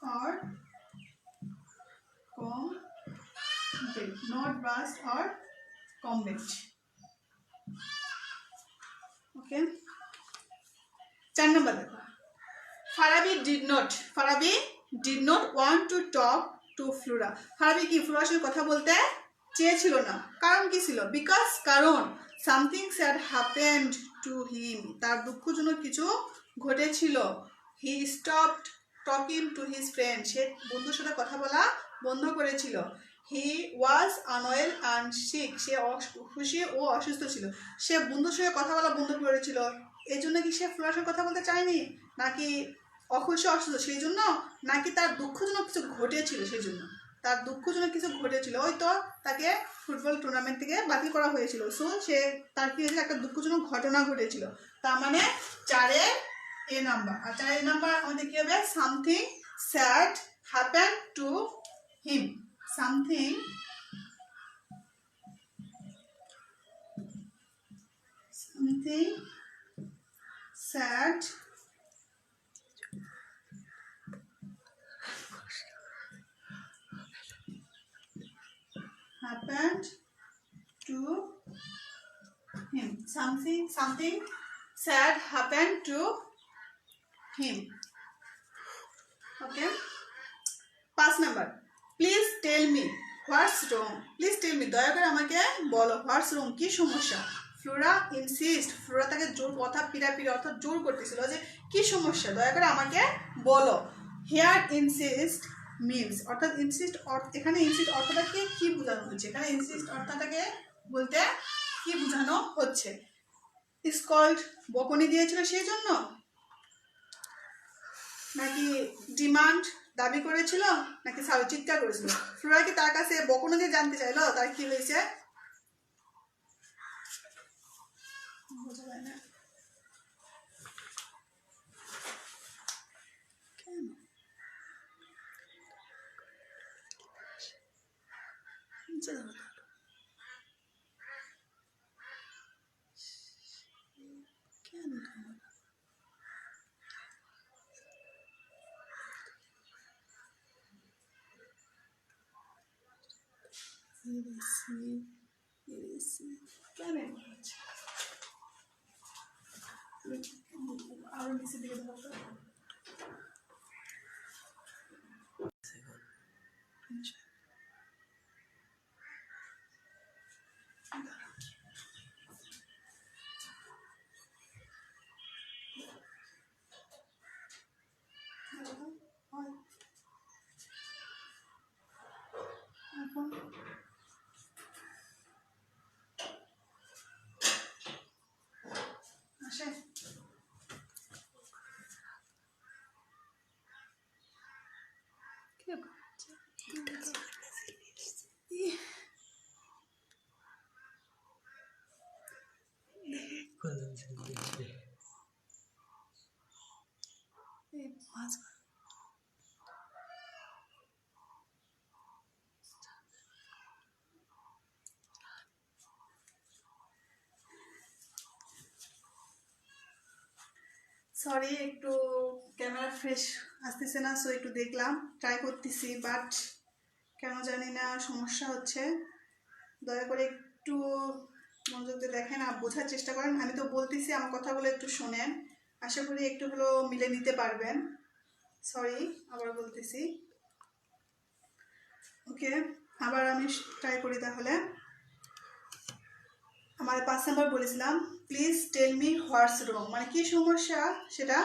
or combat, not burst or combat. Okay. 4 number দেখো, Farabi did not want to talk to Flora. Farabi কি ফ্লোরার সাথে কথা বলতে চেয়েছিল না, কারণ কি ছিল? বিকজ, কারণ something sad happened to him, তার দুঃখজনক কিছু ঘটেছিল। He stopped talking to his friend, সে বন্ধুর সাথে কথা বলা বন্ধ করেছিল। He was unwell and sick, সে খুশি ও অসুস্থ ছিল, সে বন্ধুর সঙ্গে কথা বলা বন্ধ করেছিল। এই জন্য কি সে ফ্লোরার সাথে কথা বলতে চায়নি, নাকি অখুশি অসুস্থ সেই জন্য, নাকি তার দুঃখজনক কিছু ঘটেছিল সেই জন্য? তার দুঃখজনক কিছু ঘটেছিল, ওই তো তাকে ফুটবল টুর্নামেন্ট থেকে বাতিল করা হয়েছিল। সো সে তার কি হয়েছিল, একটা দুঃখজনক ঘটনা ঘটেছিল। তার মানে 4 এ নাম্বার। আর 4 নাম্বার আমাদের কি হবে? Something sad happen to him, something sad happened to him, something sad happened to him. Okay. 5 number, please tell me what's wrong. Please tell me, দয়া করে আমাকে বলো, what's wrong, কি সমস্যা? ফ্লোরা ইনসিস্ট, ফ্লোরা তাকে জোর কথা পিড়াপিড়ি অর্থাৎ জোর করতেছিল যে কি সমস্যা, দয়া করে আমাকে বলো। হেয়ার ইনসিস্ট মিনস, অর্থাৎ ইনসিস্ট, এখানে ইনসিস্ট অর্থটাকে কি বোঝানো হচ্ছে? এখানে ইনসিস্ট অর্থটাকে বলতে কি বোঝানো হচ্ছে? স্কল্ড, বকুনি দিয়েছিল সেই জন্য, নাকি ডিমান্ড, দাবি করেছিল, নাকি চিৎকার করেছিল? ফ্লোরা কি তার কাছে বকুনি দিয়ে জানতে চাইলো তার কি হয়েছে? বোঝা যায় না কেন? কেন কেন আরো নিচে দিকে ধরো। আসে সরি, একটু ক্যামেরা ফ্রেশ আসতেছে না, সো একটু দেখলাম, ট্রাই করতেছি, বাট কেন জানি না সমস্যা হচ্ছে। দয়া করে একটু মনোযোগ দিয়ে দেখেন আর বোঝার চেষ্টা করেন। আমি তো বলতেছি, আমার কথাগুলো একটু শোনেন, আশা করি একটু হলো মিলে নিতে পারবেন। সরি, আবার বলতেছি। ওকে, আবার আমি ট্রাই করি তাহলে। আমার 5 নাম্বার বলেছিলাম, প্লিজ টেল মি হোয়াটস রং, মানে কি সমস্যা সেটা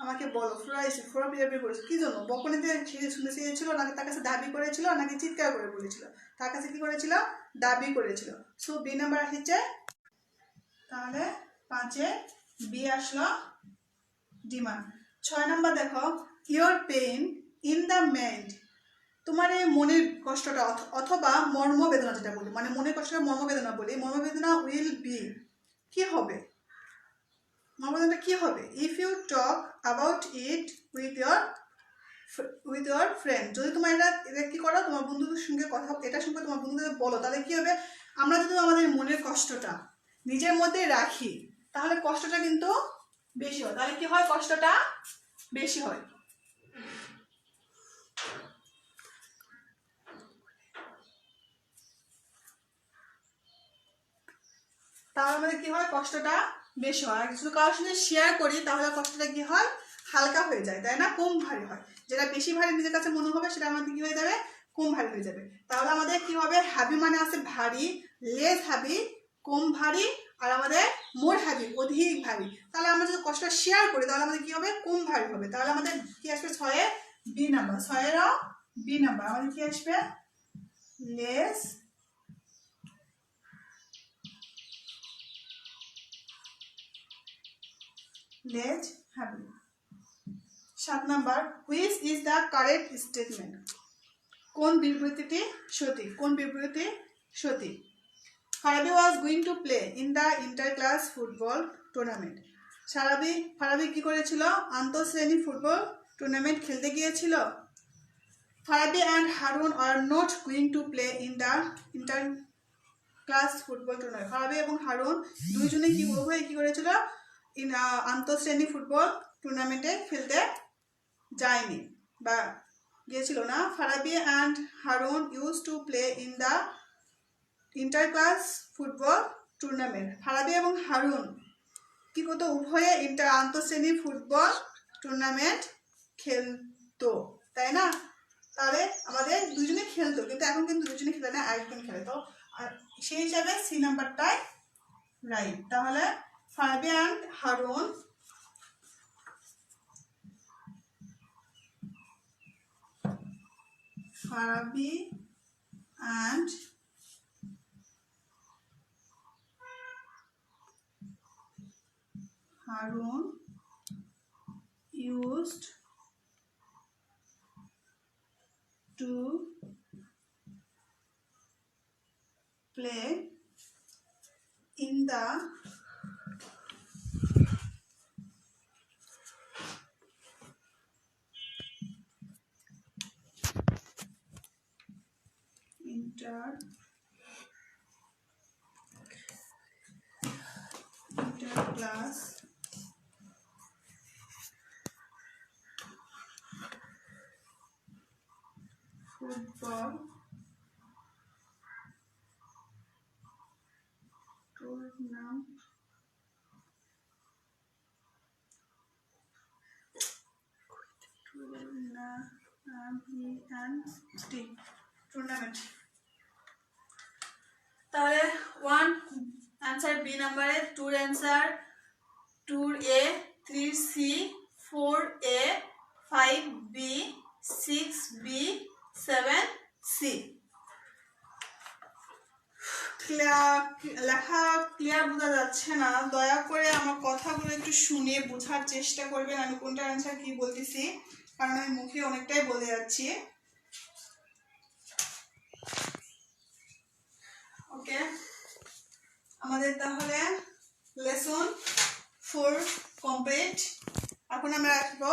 আমাকে বলো। ফ্লোরা বিহেভিয়ার করেছিল কি জন্য? বকুনিতে শুনতে চেয়েছিল, নাকি তার কাছে দাবি করেছিল, নাকি চিৎকার করে বলেছিল? তার কাছে কি করেছিল? দাবি করেছিল। সো বি নাম্বার হচ্ছে, তাহলে 5-এ বি আসলো ডিমান্ড। 6 নাম্বার দেখো, your pain in the mind, তোমার এই মনের কষ্টটা অথবা মর্মবেদনা, যেটা বলি মানে মনের কষ্টটা মর্মবেদনা বলি, মর্মবেদনা উইল বি, কি হবে? মর্মবেদনাটা কি হবে? If you talk about it with your friend, যদি তোমার এটা কি করো, তোমার বন্ধুদের সঙ্গে কথা, এটার সঙ্গে তোমার বন্ধুদের বলো, তাহলে কি হবে? আমরা যদি আমাদের মনের কষ্টটা নিজের মধ্যে রাখি, তাহলে কষ্টটা কিন্তু বেশি হয়। তাহলে কি হয়? কষ্টটা বেশি হয়। তাহলে আমাদের কি হয়, কষ্টটা বেশি হয়। আর শুধু কারোর সাথে শেয়ার করি তাহলে কষ্টটা কি হয়, হালকা হয়ে যায়, তাই না, কম ভারী হয়। যেটা বেশি ভারী নিজের কাছে মনে হবে সেটা আমাদের কি হয়ে যাবে, কম ভারী হয়ে যাবে। তাহলে আমাদের কি হবে, হ্যাভি মানে আছে ভারী, লেস হ্যাভি কম ভারী, আর আমাদের মোর হ্যাভি অধিক ভারী। তাহলে আমরা যদি কষ্টটা শেয়ার করি তাহলে আমাদের কি হবে, কম ভারী হবে। তাহলে আমাদের কি আসবে, 6 বি নাম্বার, 6 বি নাম্বার আমাদের কি আসবে, লেস লেজ heavy. 7 number, which is the correct statement, কোন বিবৃতিটি সঠিক, কোন বিবৃতি সঠিক। Farabi was going to play in the inter class football tournament. Farabi কি করেছিল, আন্তঃশ্রেণী ফুটবল টুর্নামেন্ট খেলতে গিয়েছিল। Farabi and Harun are not going to play in the inter class football tournament. Farabi এবং হারুন দুইজনে কি উভয়ে কি করেছিল, আন্তঃশ্রেণী ফুটবল টুর্নামেন্টে খেলতে যায়নি বা গিয়েছিল না। Farabi and Harun use to play in the inter class football tournament. Farabi এবং হারুন কি করতো, উভয়ে আন্তঃশ্রেণী ফুটবল টুর্নামেন্ট খেলতো, তাই না। তাহলে আমাদের দুজনে খেলতো, কিন্তু এখন কিন্তু দুজনে খেলে না, একজন খেলে। তো সেই হিসাবে সি নাম্বারটাই রাইট। তাহলে Farabi and Harun Farabi and Harun used to play in the inter-class football tournament. তাহলে 1 आंसर बी नंबर है, 2 answer 2A, 3C, 4A, 5B, 6B, 7C। লেখা ক্লিয়ার বোঝা যাচ্ছে না, দয়া করে আমার কথাগুলো একটু শুনে বোঝার চেষ্টা করবেন আমি কোনটা आंसर কি বলতেছি, কারণ আমি মুখে অনেকটাই বলে যাচ্ছি। ওকে, আমাদের তাহলে লেসন 4 কমপ্লিট। এখন আমরা আসবো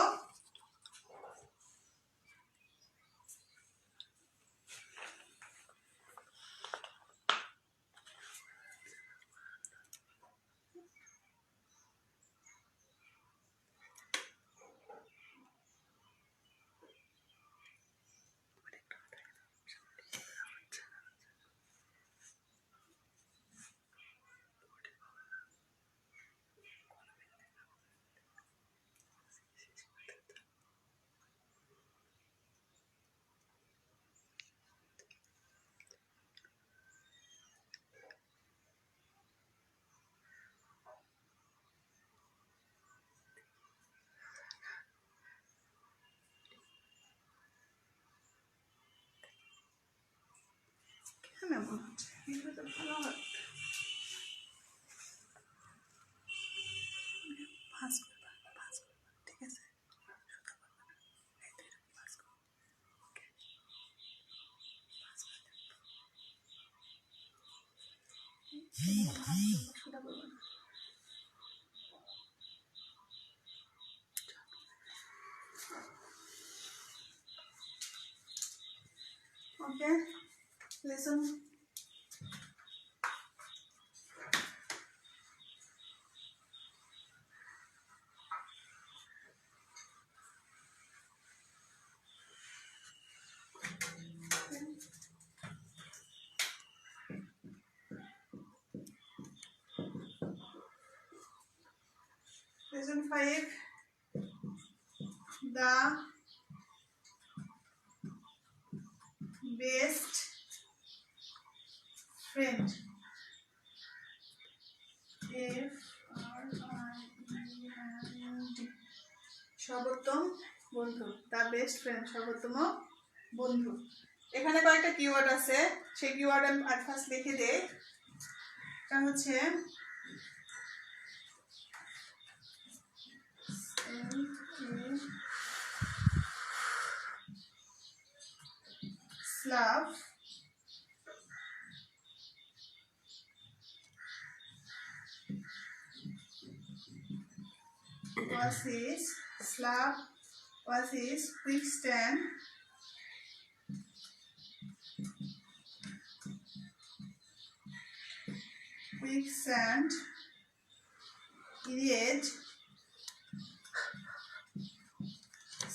মনে হচ্ছে ভালো হয়। ঠিক আছে, okay lesson Lesson 5, the best friend. F-R-I-E-N-D, সর্বোত্তম বন্ধু। দ্য বেস্ট ফ্রেন্ড, সর্বোত্তম বন্ধু। এখানে কয়েকটা কিওয়ার্ড আছে, সেই কিওয়ার্ড আমি ফার্স্ট লিখে দেই। এটা হচ্ছে Slav, oasis, Slav, oasis, quicksand, idiot,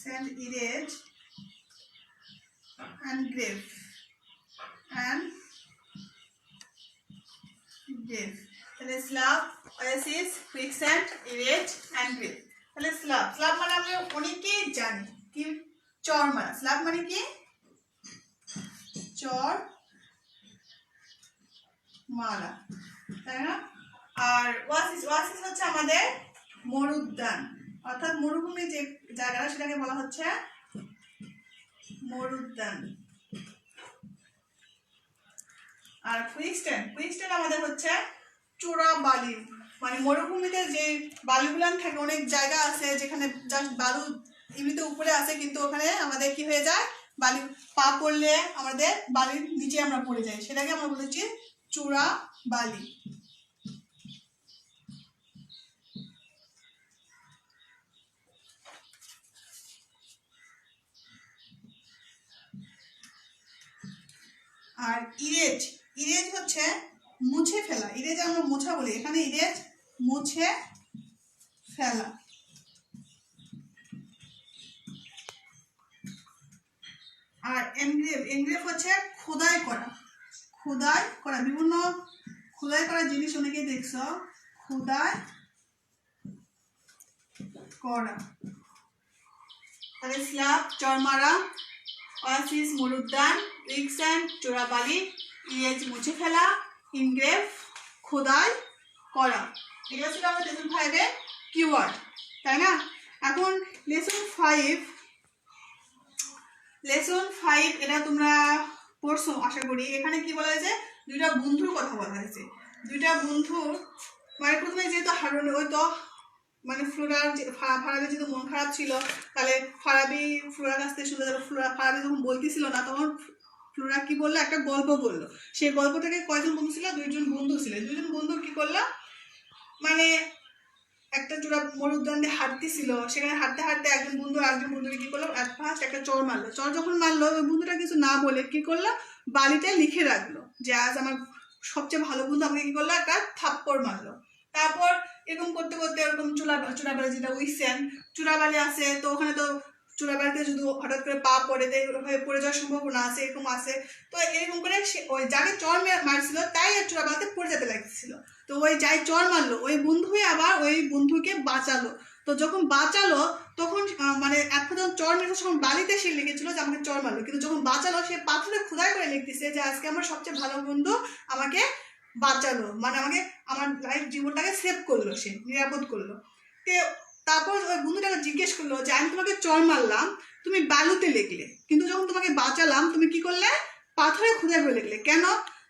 sand, idiot, and grave, তাহলে Slav, oasis, quicksand, idiot, and grave। তাহলে স্লাভ, স্লাভ মানে আমরা অনেকেই জানি কি, চর মারা। স্লাভ মানে কি? চর মারা, তাই না? আর ওয়াসিস, ওয়াসিস হচ্ছে আমাদের মরুদ্যান, অর্থাৎ মরুভূমি যে জায়গাটা সেটাকে বলা হচ্ছে মরুদ্যান। আর কুইকস্যান্ড, কুইকস্যান্ড আমাদের হচ্ছে চূড়া বালি, মানে মরুভূমিতে যে বালিগুলান থাকে, অনেক জায়গা আছে যেখানে জাস্ট বালু এমনিতে উপরে আছে, কিন্তু ওখানে আমাদের কি হয়ে যায়, বালি পা পড়লে আমাদের বালির নিচে আমরা পড়ে যাই, সেটাকে আমরা বলেছি চূড়া বালি। আর ইরেজ, ইরেজ হচ্ছে মুছে ফেলা। ইরেজ আমরা মোছা বলি, এখানে ইরেজ মুছে ফেলা। আর এনগ্রেভ, এনগ্রেভ হচ্ছে খোদাই করা, খোদাই করা, বিভিন্ন খোদাই করা জিনিস অনেকে দেখছো, খোদাই করা। তাহলে স্ল্যাব চরমারা, ওয়াসিস মরুদ্যান, কুইকস্যান্ড চোরাবালি, ইরেজ মুছে ফেলা, ইনগ্রেভ খোদাই করা। এগুলো ছিল আমার লেসন 5-এর কিওয়ার্ড, তাই না? এখন লেসন 5, লেসন 5 এটা তোমরা পড়ছো আশা করি। এখানে কি বলা হয়েছে, দুইটা বন্ধুর কথা বলা হয়েছে। দুইটা বন্ধুর মানে প্রথমে যেহেতু হারুন, ওই তো মানে ফ্লোরার ফারাবি যেহেতু মন খারাপ ছিল, তাহলে ফারাবি ফ্লোরার কাছ থেকে শুনে যাবে। ফারাবি যখন বলতেছিল না, তখন ফ্লোরা কি বললো, একটা গল্প বললো। সেই গল্পটাকে কয়জন বন্ধু ছিল, দুইজন বন্ধু ছিল। দুইজন বন্ধু কি করলো, মানে একটা চূড়া মরুদ্যান দিয়ে হাঁটতেছিল, সেখানে হাঁটতে হাঁটতে একজন বন্ধু আরেকজন বন্ধুকে কি করলো, ফার্স্ট একটা চর মারলো। চর যখন মারলো, ওই বন্ধুটা কিছু না বলে কি করলো, বালিতে লিখে রাখলো যে আজ আমার সবচেয়ে ভালো বন্ধু আমাকে কি করলো, একটা থাপ্পড় মারলো। তারপর এরকম করতে করতে এরকম চূড়াবালি, যেটা উইকস্যান্ড চূড়াবালি আছে, তো ওখানে তো চূড়াবালিতে যদি হঠাৎ করে পা পড়ে পড়ে যাওয়ার সম্ভাবনা আছে, এরকম আছে। তো এরকম করে ওই যাকে চর মারছিল তাই আর চূড়াবালিতে পড়ে যেতে লাগছিল। তো ওই যাই চর মারলো, ওই বন্ধুই আবার ওই বন্ধুকে বাঁচালো। তো যখন বাঁচালো, তখন মানে এখন যখন চর মেরেছে তখন বালিতে সে লিখেছিল যে আমাকে চর মারলো, কিন্তু যখন বাঁচালো সে পাথরে খোদাই করে লিখতেছে যে আজকে আমার সবচেয়ে ভালো বন্ধু আমাকে বাঁচালো, মানে আমাকে আমার লাইফ জীবনটাকে সেভ করলো, সে নিরাপদ করলো। তারপর ওই বন্ধুটাকে জিজ্ঞেস করলো যে আমি তোমাকে চর মারলাম, তুমি বালুতে লিখলে, কিন্তু যখন তোমাকে বাঁচালাম তুমি কি করলে, পাথরে খোদাই করে লিখলে কেন?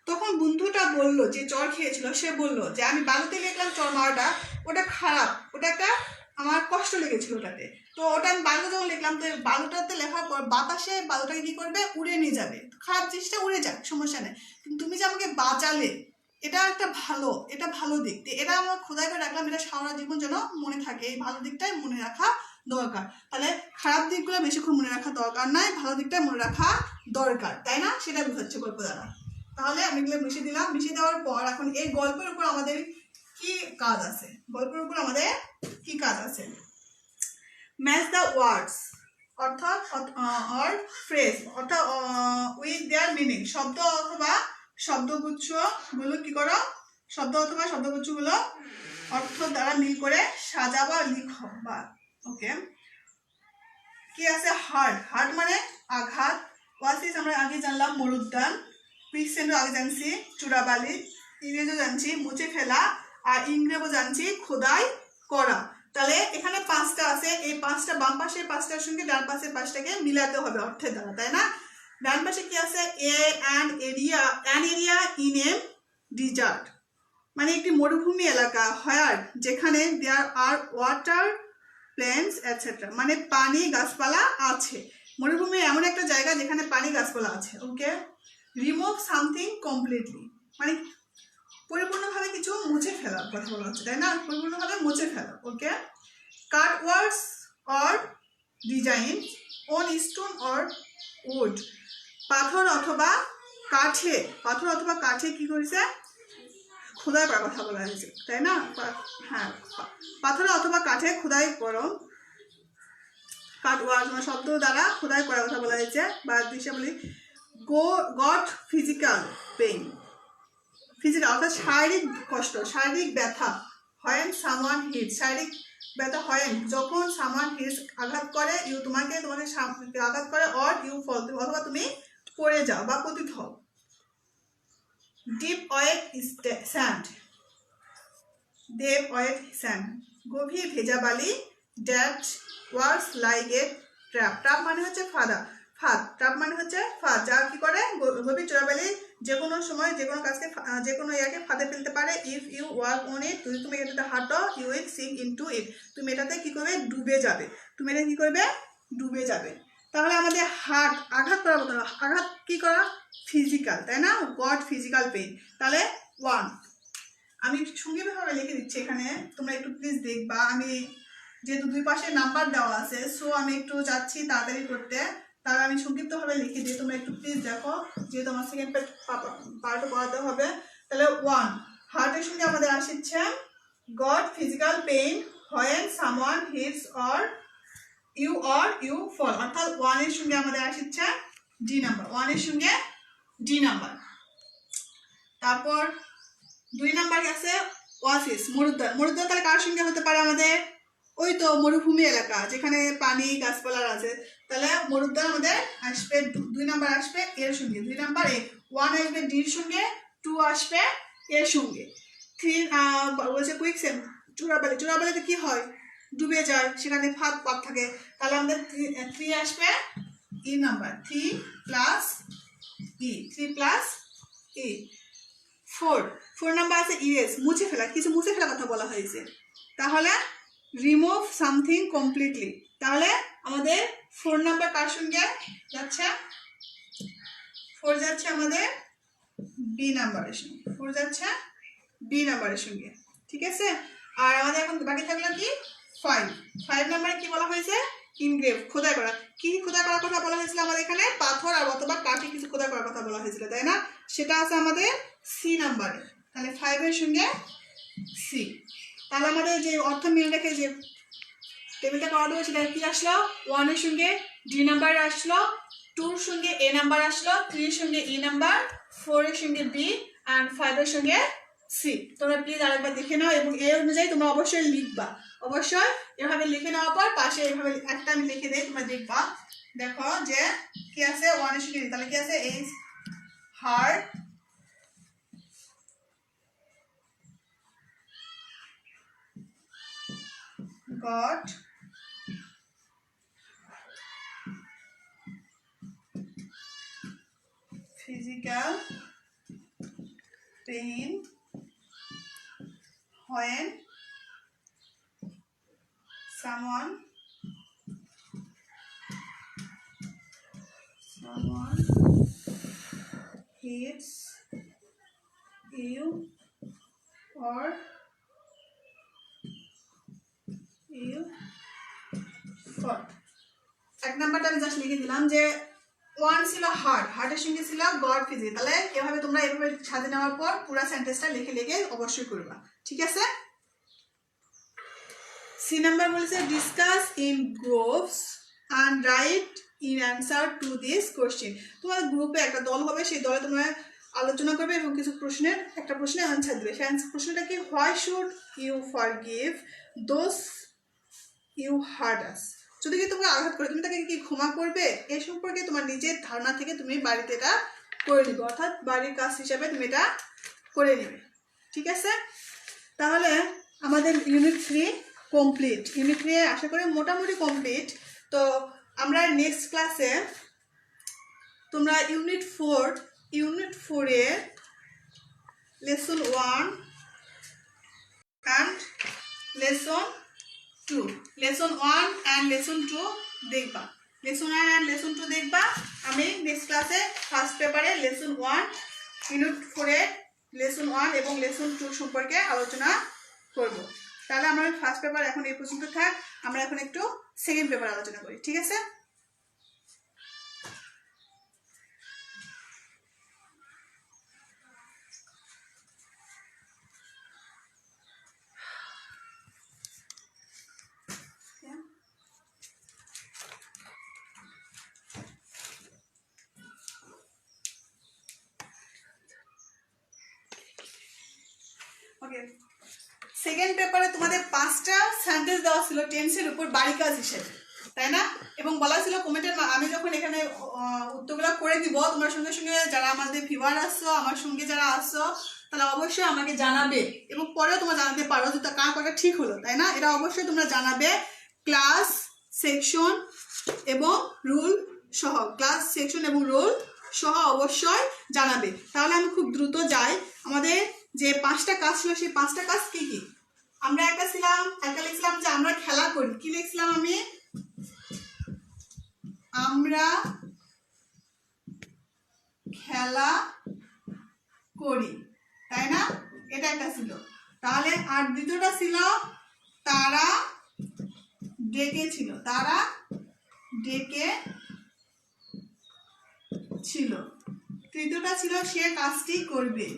তখন বন্ধুটা বললো, যে চর খেয়েছিল, সে বললো যে আমি বালুতে লিখলাম চর মারাটা, ওটা খারাপ, ওটা একটা আমার কষ্ট লেগেছিল ওটাতে। তো ওটা আমি বালুতে যখন লিখলাম, তো বালুটাতে লেখার পর বাতাসে বালুটাকে কি করবে, উড়ে নিয়ে যাবে, খারাপ জিনিসটা উড়ে যাক, সমস্যা নেই। কিন্তু তুমি যে আমাকে বাঁচালে, এটা একটা ভালো, এটা ভালো দিক, এটা আমরা খোদাই করে রাখলাম, এটা সারা জীবন যেন মনে থাকে। এই ভালো দিকটাই মনে রাখা দরকার। তাহলে খারাপ দিকগুলো বেশিক্ষণ মনে রাখা দরকার নাই, ভালো দিকটাই মনে রাখা দরকার, তাই না? সেটা বোঝাচ্ছে গল্প দ্বারা। তাহলে আমি এগুলো মিশিয়ে দিলাম। মিশিয়ে দেওয়ার পর এখন এই গল্পের উপর আমাদের কি কাজ আছে, গল্পের উপর আমাদের কি কাজ আছে? ম্যাচ দ্য ওয়ার্ডস, অর্থাৎ অর ফ্রেজ, অর্থাৎ উইথ দেয়ার মিনিং, শব্দ অথবা শব্দগুচ্ছগুলো কি করো, শব্দ অথবা শব্দগুচ্ছগুলো অর্থ দ্বারা মিল করে সাজাবা লিখো বা ওকে কি আছে হার্ট হার্ট মানে আঘাত ওয়াসিস আমরা আগে জানলাম মরুদ্যান পিক্সেন্ডো আগে জানছি চূড়াবালি ইংরেজও জানছি মুছে ফেলা আর ইংরেজও জানছি খোদাই করা তাহলে এখানে পাঁচটা আছে এই পাঁচটা বাম পাশের পাঁচটার সঙ্গে ডান পাশের পাঁচটাকে মিলাতে হবে অর্থের দ্বারা তাই না ডান পাশে কি আছে an area in a desert মানে একটি মরুভূমি এলাকা হয় যেখানে there are water plants etcetera মানে পানি গাছপালা আছে মরুভূমি এমন একটা জায়গা যেখানে পানি গাছপালা আছে ওকে রিমুভ সামথিং কমপ্লিটলি মানে পরিপূর্ণভাবে কিছু মুছে ফেলার কথা বলা হচ্ছে তাই না পরিপূর্ণভাবে মুছে ফেলা okay cut works or design on stone or wood পাথর অথবা কাঠে কি করেছে খোদাই করার কথা বলা হয়েছে তাই না হ্যাঁ পাথরে অথবা কাঠে খোদাই করো কাট ওয়ার্ক মানে শব্দ দ্বারা খোদাই করার কথা বলা হয়েছে বা দিশা বলি গট ফিজিক্যাল পেইন ফিজিক্যাল অর্থাৎ শারীরিক কষ্ট শারীরিক ব্যথা হয় সামওয়ান হিট শারীরিক ব্যথা হয় যখন সামওয়ান হিট আঘাত করে তোমাকে আঘাত করে অর ইউ ফল অথবা তুমি পড়ে যাও বা পতিত হও ডিপ ওয়েট স্যান্ড গভীর ভেজা বালি that works like a trap মানে হচ্ছে ট্র্যাপ মানে হচ্ছে ফাঁদ যা কি করে গভীর চোরাবালি যে কোনো সময় যে কোনো কাজকে যে কোনো ইয়াকে ফাঁদে ফেলতে পারে if you work on it তুমি এটাতে হাঁটো you will sink into it তুমি এটাতে কি করবে ডুবে যাবে তাহলে আমাদের হার্ট আঘাত করার মতো আঘাত কি করা ফিজিক্যাল তাই না গড ফিজিক্যাল পেইন তাহলে 1 আমি সংক্ষিপ্তভাবে লিখে দিচ্ছি এখানে তোমরা একটু প্লিজ দেখবা আমি যেহেতু দুই পাশে নাম্বার দেওয়া আছে সো আমি একটু যাচ্ছি তাড়াতাড়ি করতে তাহলে আমি সংক্ষিপ্তভাবে লিখে দিই তোমরা একটু প্লিজ দেখো যেহেতু আমার সেকেন্ড পার্টও পড়াতে হবে তাহলে 1 হার্টের সঙ্গে আমাদের আসছে got physical pain when someone hits or you fall অর্থাৎ 1 এর সঙ্গে আমাদের আসছে ডি নাম্বার তারপর 2 নাম্বার আছে ওয়াসিস মরুদ্যান তাহলে কার সঙ্গে হতে পারে আমাদের ওই তো মরুভূমি এলাকা যেখানে পানি গাছপালা আছে তাহলে মরুদ্যান আমাদের আসবে 2 নাম্বার আসবে এর সঙ্গে 2 নাম্বার 1 আসবে ডির সঙ্গে 2 আসবে এর সঙ্গে 3 বলছে কুইকসেন্ড চূড়াবালিতে কি হয় ডুবে যায় সেখানে ফাঁদ থাকে তাহলে আমাদের 3 আসবে E number 3 plus E 4 number আছে ইরেজ মুছে ফেলা কিছু মুছে ফেলার কথা বলা হয়েছে তাহলে রিমুভ সামথিং কমপ্লিটলি তাহলে আমাদের 4 নাম্বার কার সঙ্গে যাচ্ছে 4 যাচ্ছে আমাদের বি নাম্বারের সঙ্গে ঠিক আছে আর আমাদের এখন বাকি থাকলো কি 5 নাম্বারে কি বলা হয়েছে ইনগ্রেভ খোদাই করা কি খোদাই করার কথা বলা হয়েছিল আমাদের এখানে পাথর আর অথবা কাঠে কিছু খোদাই করার কথা বলা হয়েছিল তাই না সেটা আছে আমাদের সি নাম্বারে তাহলে 5 এর সঙ্গে সি তাহলে আমাদের যে অর্থ মিল রেখে যে টেবিলটা করা দেবো সেটা কি আসলো 1 এর সঙ্গে ডি নাম্বার আসলো 2 এর সঙ্গে এ নাম্বার আসলো 3 এর সঙ্গে ই নাম্বার 4 এর সঙ্গে বি আর 5 এর সঙ্গে সি তোমরা প্লিজ আরেকবার দেখে নাও এবং এই অনুযায়ী তোমরা অবশ্যই লিখবা অবশ্যই এভাবে লিখে নেওয়ার পর পাশে এইভাবে একটা আমি লিখে দিই তোমরা দেখবা দেখো যে কি আছে 1 এর সঙ্গে তাহলে কি আছে এই heart got physical pain when someone hits you or এক নাম্বারটা আমি জাস্ট লিখে দিলাম যে 1 ছিল হার্টের সঙ্গে ছিল গড ফিজিক্যাল তাহলে এভাবে তোমরা এভাবে সাজিয়ে নেওয়ার পর পুরো সেন্টেন্সটা লিখে অবশ্যই করবা ঠিক আছে সি নাম্বার বলেছে discuss in groups and write in answer to this question তোমার গ্রুপে একটা দল হবে সেই দলে তোমরা আলোচনা করবে এবং কিছু প্রশ্নের একটা প্রশ্নের আনসার দেবে। সেই প্রশ্নটা কি, why should you forgive those you hurt us. যদি কি তোমাকে আঘাত করে তুমি তাকে কি ক্ষমা করবে, এই সম্পর্কে তোমার নিজের ধারণা থেকে তুমি বাড়িতে এটা করে নিবে, অর্থাৎ বাড়ির কাজ হিসাবে তুমি এটা করে নিবে। ঠিক আছে, তাহলে আমাদের ইউনিট 3 কমপ্লিট। ইউনিট 3 আশা করি মোটামুটি কমপ্লিট। তো আমরা নেক্সট ক্লাসে তোমরা ইউনিট 4 এর লেসন 1 অ্যান্ড লেসন 2 দেখবা। লেসন 1 অ্যান্ড লেসন 2 দেখবা। আমি নেক্সট ক্লাসে ফার্স্ট পেপারে লেসন 1 ইউনিট 4 এর লেসন 1 এবং লেসন 2 সম্পর্কে আলোচনা করব। তাহলে আমরা ফার্স্ট পেপার এখন এই পর্যন্ত থাক, আমরা এখন একটু সেকেন্ড পেপার আলোচনা করি। ঠিক আছে, ওকে। সেকেন্ড পেপারে তোমাদের 5টা সেন্টেন্স দেওয়া ছিল টেন্সের উপর বাড়ি কাজ হিসেবে, তাই না? এবং বলা ছিল কমেন্টের, আমি যখন এখানে উত্তরগুলো করে দিব তোমার সঙ্গে সঙ্গে যারা আমাদের ভিউয়ার আসছো, আমার সঙ্গে যারা আসছো, তাহলে অবশ্যই আমাকে জানাবে এবং পরেও তোমরা জানাতে পারো যে কার কটা ঠিক হলো, তাই না? এটা অবশ্যই তোমরা জানাবে ক্লাস, সেকশন এবং রুল সহ, অবশ্যই জানাবে। তাহলে আমি খুব দ্রুত যাই। আমাদের যে 5টা কাজ ছিল সেই 5টা কাজ কি কি? আমরা একটা লিখছিলাম যে আমরা খেলা করি। কি লিখছিলাম আমি? আমরা খেলা করি, তাই না? এটা একটা ছিল। তাহলে আর দ্বিতীয়টা ছিল তারা ডেকেছিল। তৃতীয়টা ছিল সে কাজটি করবে।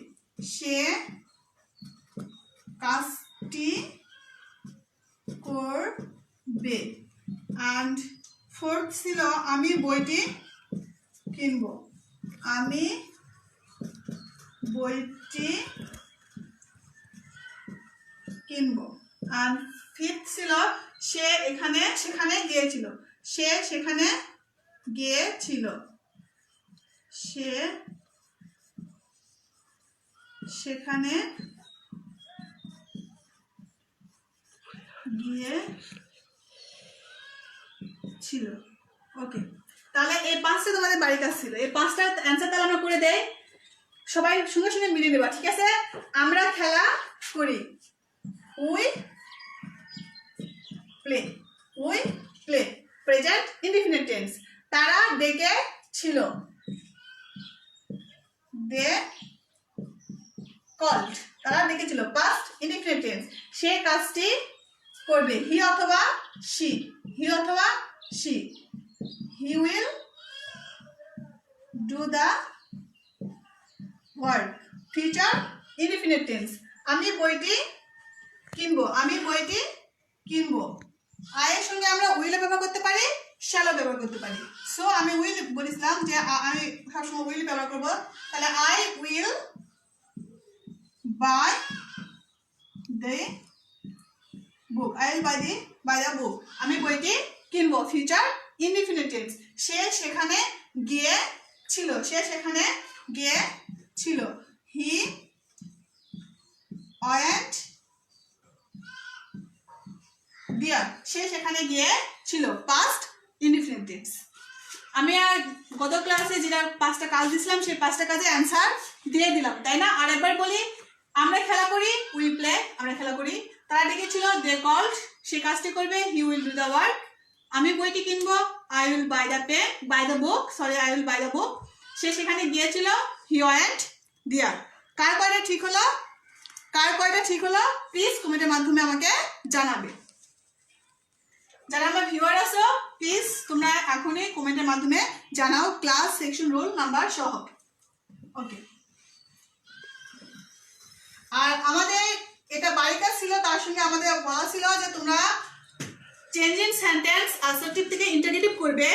and fourth ছিল আমি বইটি কিনবো। and fifth ছিল সে সেখানে গিয়েছিল। ওকে, তাহলে এই 5টা তোমাদের বাড়ির কাজ ছিল। এই 5টার অ্যান্সার তাহলে আমরা করে দেই, সবাই সঙ্গে সঙ্গে মিলিয়ে নেবা। ঠিক আছে, আমরা খেলা করি, we play present indefinite tense. তারা ডেকেছিল, দে কল্ড। তারা ডেকেছিল পাস্ট ইনডিফিনিট টেন্স। সে কাজটি করবে, হি অথবা she. He will do the work. Future indefinite tense. আমি বইটি কিনবো। আয়ের সঙ্গে আমরা উইল ব্যবহার করতে পারি, শ্যালো ব্যবহার করতে পারি। সো আমি উইল বলেছিলাম যে আমি সবসময় উইল ব্যবহার করবো। তাহলে I will buy the book. Buy the book. আমি বইটি কিনবো। Future indefinite tense. সে সেখানে গিয়েছিল। He went there. সে সেখানে গিয়েছিল, পাস্ট ইনডিফিনিট টেন্স। আমি আর গত ক্লাসে যেটা 5টা কাজ দিয়েছিলাম সেই 5টা কাজে অ্যান্সার দিয়ে দিলাম, তাই না? আর একবার বলি, আমরা খেলা করি, উই প্লে। তারা ডেকেছিল, দে কল্ড। সে কাজটি করবে, he will do the work. আমি বইটি কিনবো, I will buy the book. সে সেখানে গিয়েছিল, হি ওয়েন্ট দেয়ার। কার কয়টা ঠিক হলো প্লিজ কমেন্টের মাধ্যমে আমাকে জানাবে। যারা আমার ভিউয়ার আছো প্লিজ তোমরা এখনই কমেন্টের মাধ্যমে জানাও, ক্লাস, সেকশন, রোল নাম্বার সহ। ওকে, আর আমাদের এটা বাড়ির কাজ ছিল, তার সঙ্গে আমাদের বলা ছিল যে তোমরা চেঞ্জিং সেন্টেন্স অ্যাসার্টিভ থেকে ইন্টারগেটিভ করবে।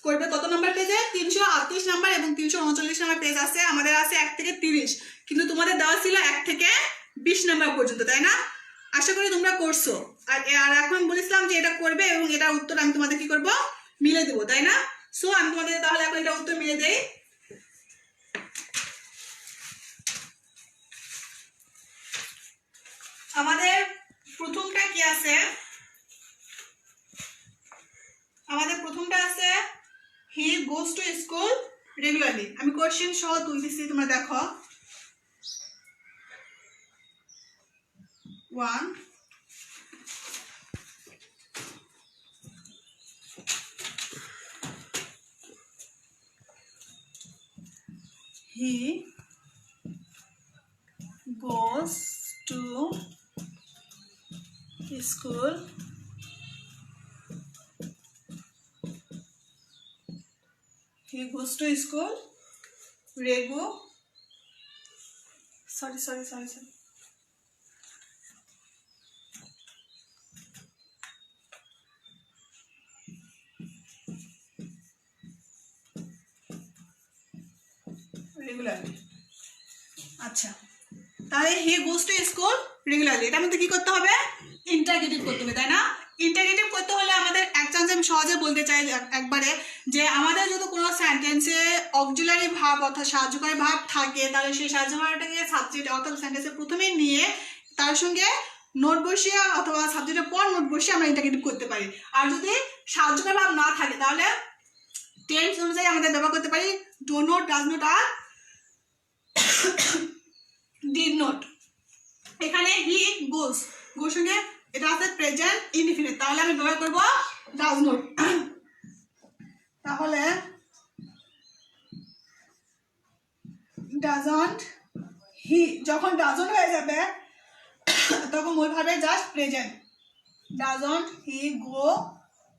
করবে কত নাম্বার পেজে 338 নাম্বার এবং 339 নাম্বার পেজ আছে আমাদের আছে 1 থেকে 30 কিন্তু তোমাদের দেওয়া ছিল 1 থেকে 20 নাম্বার পর্যন্ত তাই না আশা করি তোমরা করছো আর এখন বলেছিলাম যে এটা করবে এবং এটার উত্তর আমি তোমাদের কি করব মিলে দেব তাই না সো আমি তোমাদের তাহলে এখন এটা উত্তর মিলে দেই আমাদের প্রথমটা কি আছে আমাদের প্রথমটা আছে হি গোস টু স্কুল রেগুলারলি আমি কোশ্চেন সহ তুলতেছি তোমরা দেখো 1 he goes to school he goes to school sorry regularly আচ্ছা তাহলে হি গোস টু স্কুল রেগুলারলি এটার মধ্যে কি করতে হবে ইন্টারগেটিভ করতে হবে তাই না ইন্টারগেটিভ করতে হলে আমাদের এক চান্স আমি সহজে বলতে চাই একবারে যে আমাদের যদি কোনো সেন্টেন্সে অক্সিলারি ভাব অর্থাৎ সাহায্যকারী ভাব থাকে তাহলে সেই সাহায্যকারীটাকে সাবজেক্ট অর্থাৎ সেন্টেন্সের প্রথমে নিয়ে তার সঙ্গে নোট বসিয়ে অথবা সাবজেক্টের পর নোট বসিয়ে আমরা ইন্টারগেটিভ করতে পারি আর যদি সাহায্যকারী ভাব না থাকে তাহলে টেন্স অনুযায়ী আমাদের ব্যবহার করতে পারি ডো নট ডাজ নট আর ডিড নট এখানে হি গোস গোর সঙ্গে এটা আছে প্রেজেন্ট ইনডিফিনিট তাহলে আমি ব্যবহার করব ডাজ নট তাহলে ডাজন্ট হি যখন ডাজন্ট হয়ে যাবে তখন মূল ভাবে just present doesn't he go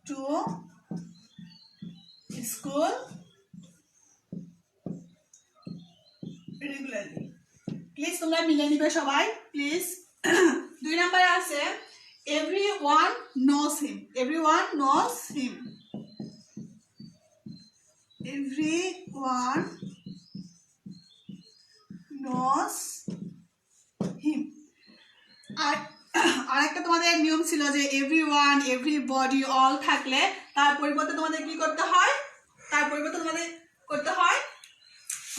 to school regularly please তোমরা মিলে নিবে সবাই প্লিজ 2 নম্বরে আছে everyone knows him everyone knows him আর আরেকটা তোমাদের নিয়ম ছিল যে এভরিওয়ান এভরিবডি অল থাকলে তার পরিবর্তে তোমাদের কি করতে হয়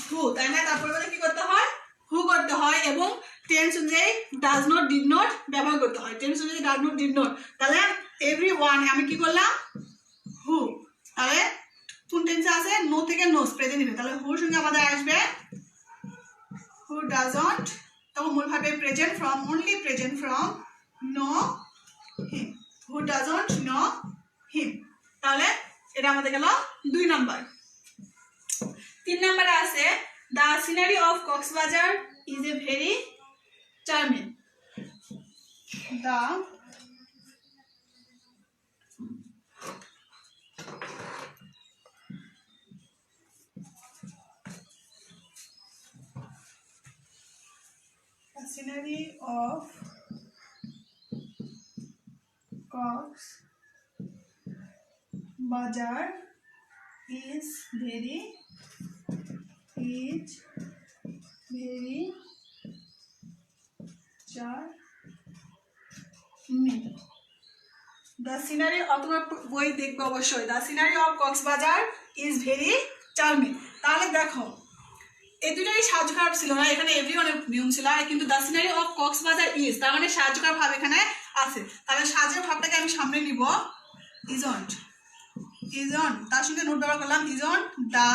হু তাই না তার পরিবর্তে কি করতে হয় হু করতে হয় এবং টেন্স অনুযায়ী ডাজ নট ডিড নট ব্যবহার করতে হয় টেন্স অনুযায়ী ডাজ নট ডিড নট তাহলে এভরিওয়ান আমি কি করলাম হু তাহলে কোন টেন্সে আছে নো থেকে নোস প্রেজেন্ট নিবে তাহলে হুর সঙ্গে আমাদের আসবে হু ডাজন্ট তখন মূল ভাবে present form only present form know him who doesn't know him তাহলে এটা আমাদের গেল 2 নাম্বার 3 নম্বরে আছে the scenery of Cox's Bazar is a very charming the scenery of Cox's is very charming. The scenery of বই দেখবো অবশ্যই the scenery of Cox's is very charming তাহলে দেখো এই দুটোই সাহায্যকার ছিল না এখানে এভরিওয়ানের নিয়ম ছিল কিন্তু the scenery of Cox's Bazar is তার মানে সাহায্যকার ভাব এখানে আছে তাহলে সাহায্যের ভাবটাকে আমি সামনে নিব ইজন্ট তার সঙ্গে নোট ব্যবহার করলাম isn't the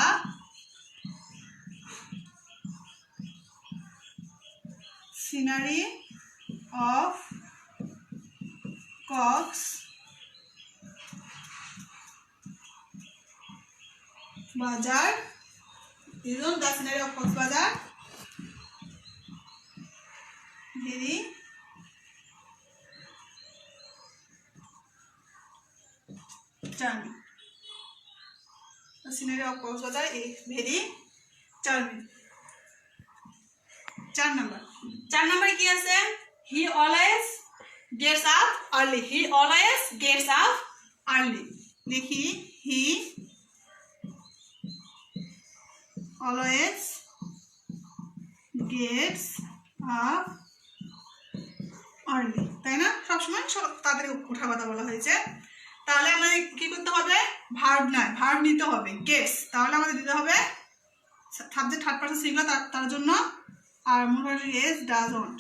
scenery of Cox's Bazar Isn't the scenery of Cox's very charming? The scenery of Cox's is very charming. 4 number কি আছে he always gets up early লিখি he always gets up early, তাই না? সবসময় তাড়াতাড়ি ওঠার কথা বলা হয়েছে। তাহলে আমাদের কি করতে হবে? ভার্ব নয়, ভার্ব নিতে হবে গেটস। তাহলে আমাদের দিতে হবে সাবজেক্ট থার্ড পারসন সিঙ্গুলার তার জন্য, আর মূল verb is doesn't.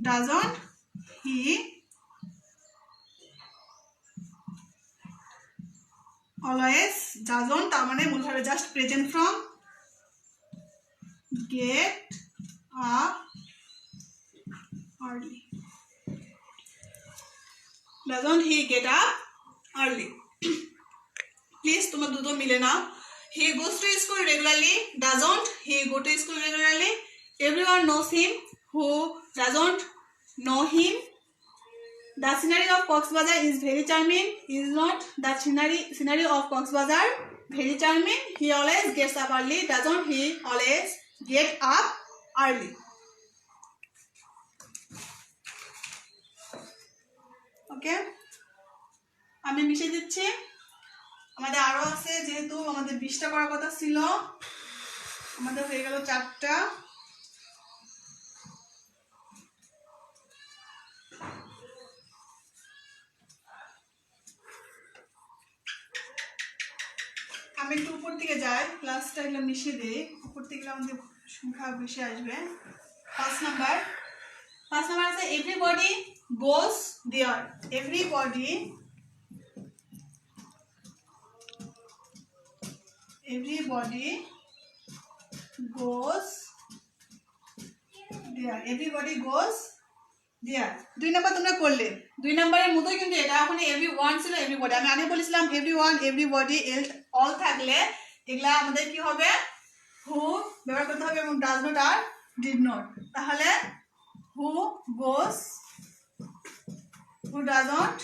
Doesn't he always, doesn't তার মানে মূল ভার্বে just present form, get up early. Doesn't he get up early? Please তোমরা দুটো মিলে নাও। He goes to school regularly. Doesn't he go to school regularly? Everyone knows him. Who doesn't know him? The scenery of Cox's is very charming. Is not the scenery of Cox's very charming? He always gets up early. Doesn't he always get up early? ওকে, আমি মিশিয়ে দিচ্ছি। আমাদের আরো আছে, যেহেতু আমাদের 20টা করার কথা ছিল, আমাদের হয়ে গেল 4টা। আমি একটু উপর থেকে যাই, ক্লাসটা এগুলো মিশিয়ে দিই। উপর থেকে আমাদের সংখ্যা বেশি আসবে। 5 নাম্বার আছে এভরিবডি গোস দেয়ার। এভরিবডি goes there. Everybody goes there. 2 number তোমরা করলে, 2 নাম্বারের মতোই কিন্তু এটা ওখানে এভরিওয়ান ছিল এভরিবডি। আমি আগে বলেছিলাম এভরিওয়ান এভরিবডি অল থাকলে এগুলা আমাদের কি হবে? হু ব্যবহার করতে হবে এবং ডাজ নট আর ডিড নট। তাহলে who goes, who doesn't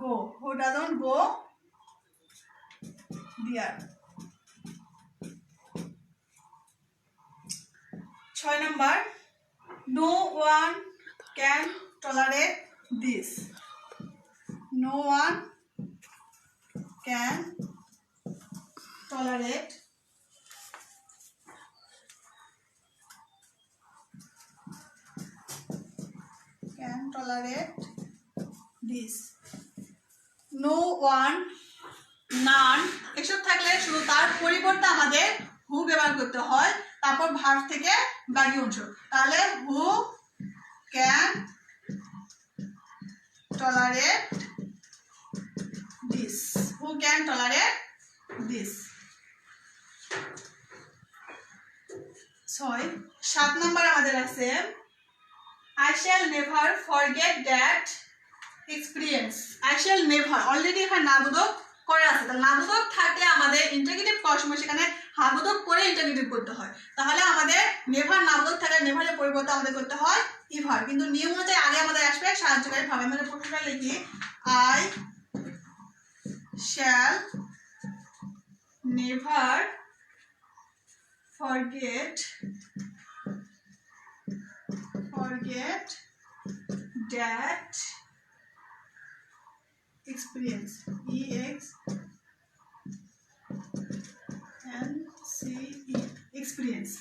go, who doesn't go there. 6 number no one can tolerate this. No one can tolerate this. No one, none এসব থাকলে শুধু তার পরিবর্তে আমাদের হু ব্যবহার করতে হয়, তারপর ভার্ব থেকে বাকি অংশ। তাহলে who can tolerate this, who can tolerate this. 7 number আমাদের আছে I shall never forget that experience. I shall never, already এখানে নাবোধক করা আছে। তাহলে নাবোধক থাকলে আমাদের ইন্টারগেটিভ করার সময় সেখানে হাবোধক করে ইন্টারগেটিভ করতে হয়। তাহলে আমাদের নেভার নাবোধক থাকলে নেভারের পরিবর্তে আমাদের করতে হয় ইভার। কিন্তু নিয়ম অনুযায়ী আগে আমাদের আসবে সাহায্যকারী ভাবে। আমাদের প্রথমটা লিখি I shall never forget that experience. experience.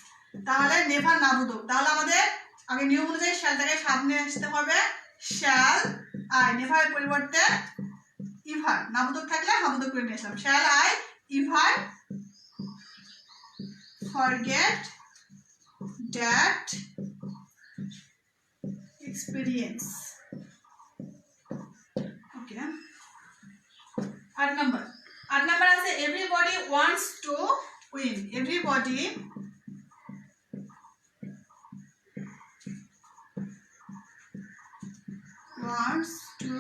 তাহলে নেভার নাবোধক। তাহলে আমাদের আগে নিয়ম অনুযায়ী শ্যালটাকে সামনে আসতে হবে, শ্যাল আই, নেভারের পরিবর্তে ইভার, নাবোধক থাকলে হাবোধক করে নিয়ে আসলাম। Shall I ever forget that experience. Okay. 8 number আছে everybody wants to win. Everybody wants to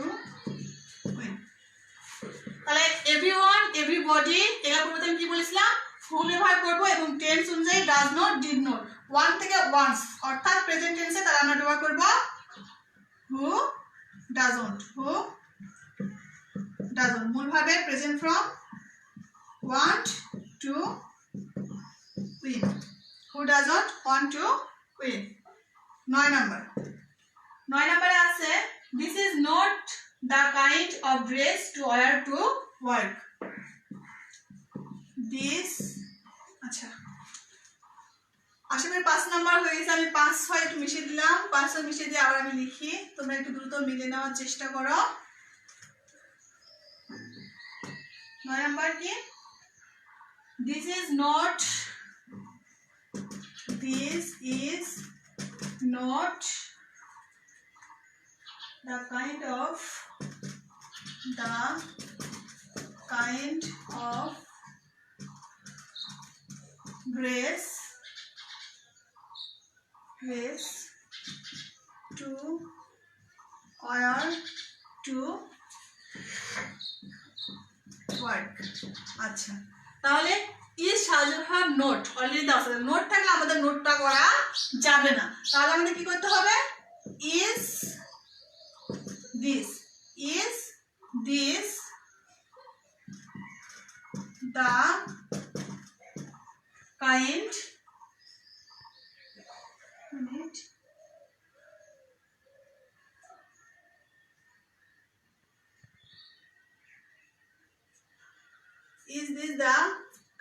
win. তাহলে everyone everybody এর পূর্বে আমি কি বলেছিলাম? হু ব্যবহার করব এবং টেন্স অনুযায়ী does not did not, one থেকে ওয়ান্স অর্থাৎ প্রেজেন্ট টেন্সে তারা আমরা ব্যবহার করব হু ডাজন্ট। হু ডাজন্ট মূল ভাবে present form want to win. Who doesn't want to win? 9 number আছে this is not the kind of dress to wear to work. This. আচ্ছা, আশেপাশে 5 নাম্বার হয়ে গেছে। আমি 5 6 একটু মিশিয়ে দিলাম, 5 6 মিশিয়ে দিয়ে আবার আমি লিখি, তোমরা একটু দ্রুত মিলে নেওয়ার চেষ্টা করো। 9 নাম্বার কি? This is not the kind of dress to wear to work. আচ্ছা, তাহলে ইজ সাহায্য ভাব নোট অলরেডি দেওয়া আছে। নোট থাকলে আমাদের নোটটা করা যাবে না। তাহলে আমাদের কি করতে হবে? Is this the kind is this the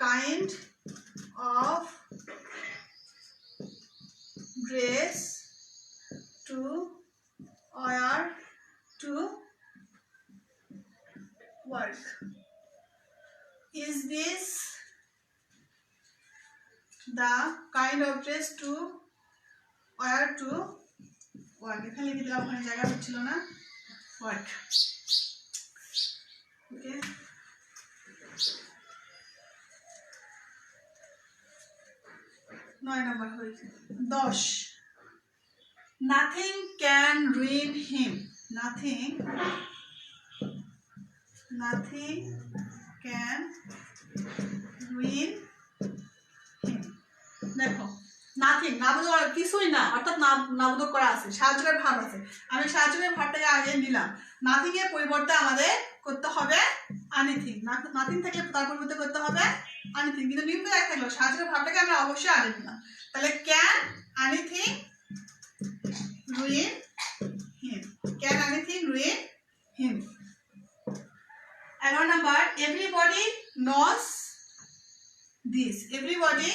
kind of dress to wear to work? Is this the kind of dress to wear to work? এখানে লিখে দিলাম, ওখানে জায়গা হচ্ছিল না। work, ওকে। নয় নাম্বার হয়েছে। 10, nothing can ruin him. nothing can ruin him. দেখো, নাথিং নাবোধক কিছুই না, অর্থাৎ নাবোধক করা আছে, সাহায্যের ভাব আছে। আমি সাহায্যের ভাবটাকে আগে নিলাম। নাথিং এর পরিবর্তে আমাদের করতে হবে এনিথিং। নাথিং থাকলে তার পরিবর্তে করতে হবে এনিথিং, কিন্তু নিম্ন এক থাকলো, সাহায্যের ভাবটাকে আমরা অবশ্যই আগে নিলাম। তাহলে can anything ruin him, can anything ruin him. 11 number, everybody knows this. এভরিবডি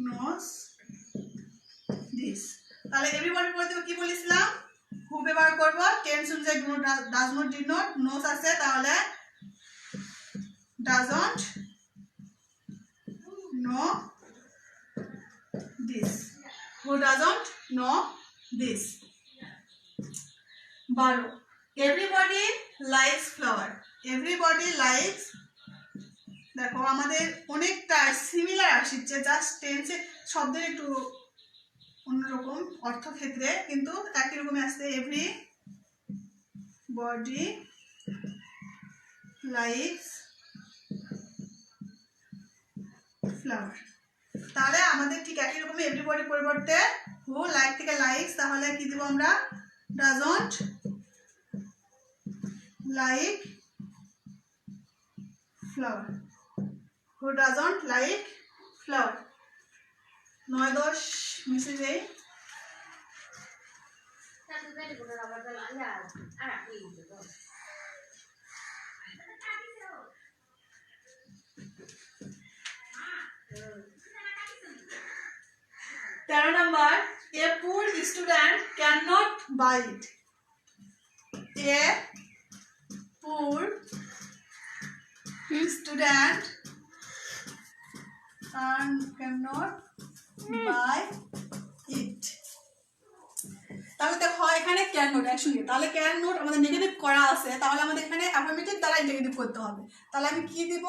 knows this. তাহলে এভরিবডি বলতে কি বলেছিলাম? হু ব্যবহার করব, টেন্স অনুযায়ী does not did not, knows আছে তাহলে doesn't know this. Who doesn't know this. 12, everybody likes flower. Everybody likes, দেখো আমাদের অনেকটা সিমিলার আসছে, জাস্ট টেন্সে শব্দের একটু অন্যরকম অর্থক্ষেত্রে, কিন্তু একই রকমই আসছে। Everybody likes flower. তাহলে আমাদের ঠিক একই রকমই এভরিবডি পরিবর্তে হু, লাইক থেকে লাইকস, তাহলে কি দেব আমরা? Doesn't like flower. Who doesn't like flower? 9 10 মিশে যাই। 13 number, a poor student cannot buy it. A poor student cannot buy it. তাহলে দেখো এখানে ক্যান নোট একসঙ্গে, তাহলে ক্যান নোট আমাদের নেগেটিভ করা আছে, তাহলে আমাদের এখানে অ্যাফার্মেটিভ দ্বারা নেগেটিভ করতে হবে। তাহলে আমি কি দিব?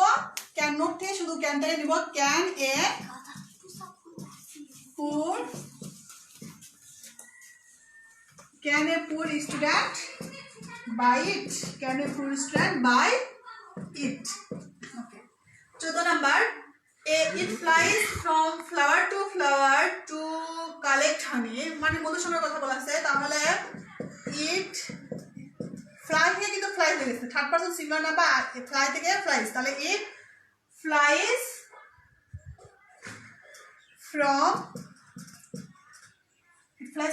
ক্যান নোট থেকে শুধু ক্যানটাকে নিব। Can a poor student buy it? Can a poor student buy it? Okay. 14 number, it flies from flower to flower to collect honey, মানে মধু সংগ্রহের কথা বলা আছে। তাহলে it fly থেকে কিন্তু ফ্লাই হয়ে গেছে, থার্ড পারসন সিঙ্গুলার না, বা ফ্লাই থেকে ফ্লাইস। তাহলে it flies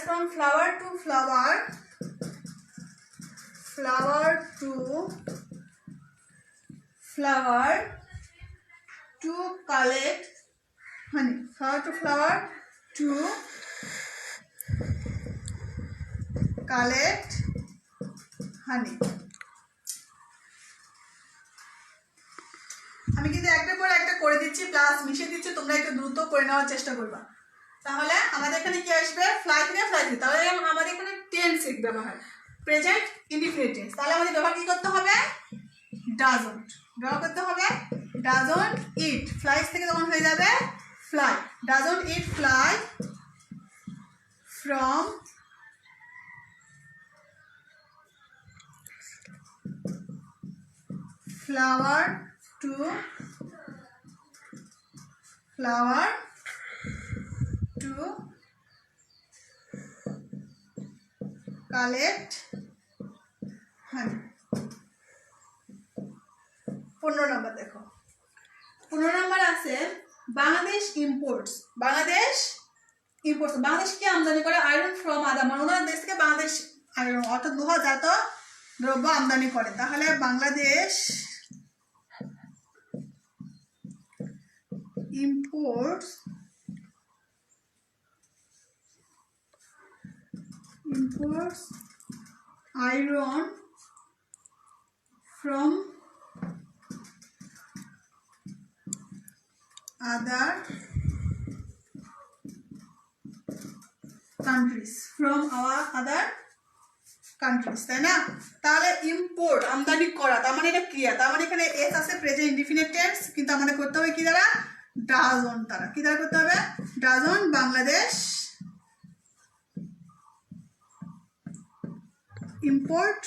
from flower to flower flower to collect honey. Flower to collect honey. আমি কিন্তু একটার পর একটা করে দিচ্ছি, প্লাস মিশিয়ে দিচ্ছি, তোমরা একটু দ্রুত করে নেওয়ার চেষ্টা করবা। তাহলে আমাদের এখানে কি আসবে, ফ্লাই থেকে ফ্লাই থ্রি। তাহলে আমাদের এখানে টেন্স ব্যবহার, প্রেজেন্ট ইনডিফিনিট টেন্স। তাহলে আমাদের ব্যবহার কি করতে হবে, ডাজন্ট ব্যবহার করতে হবে। ডাজন্ট ইট, ফ্লাইস থেকে তখন হয়ে যাবে fly. Doesn't it fly from flower to collect honey। 15 নম্বর দেখো, 15 নম্বর আছে বাংলাদেশ ইম্পোর্টস। বাংলাদেশ কি আমদানি করে, আয়রন ফ্রম আদার, মানে ওনার দেশ থেকে বাংলাদেশ আয়রন অর্থাৎ লোহাজাত দ্রব্য আমদানি করে। তাহলে Bangladesh imports iron from other countries, তাই না? তাহলে ইম্পোর্ট আমদানি করা, তার মানে এটা ক্রিয়া, তার মানে এখানে এস আছে প্রেজেন্ট ইনডিফিনিট টেন্স, কিন্তু আমাদের করতে হবে কি দ্বারা, ডাজন দ্বারা। কি দ্বারা করতে হবে, ডাজন বাংলাদেশ ইম্পোর্ট,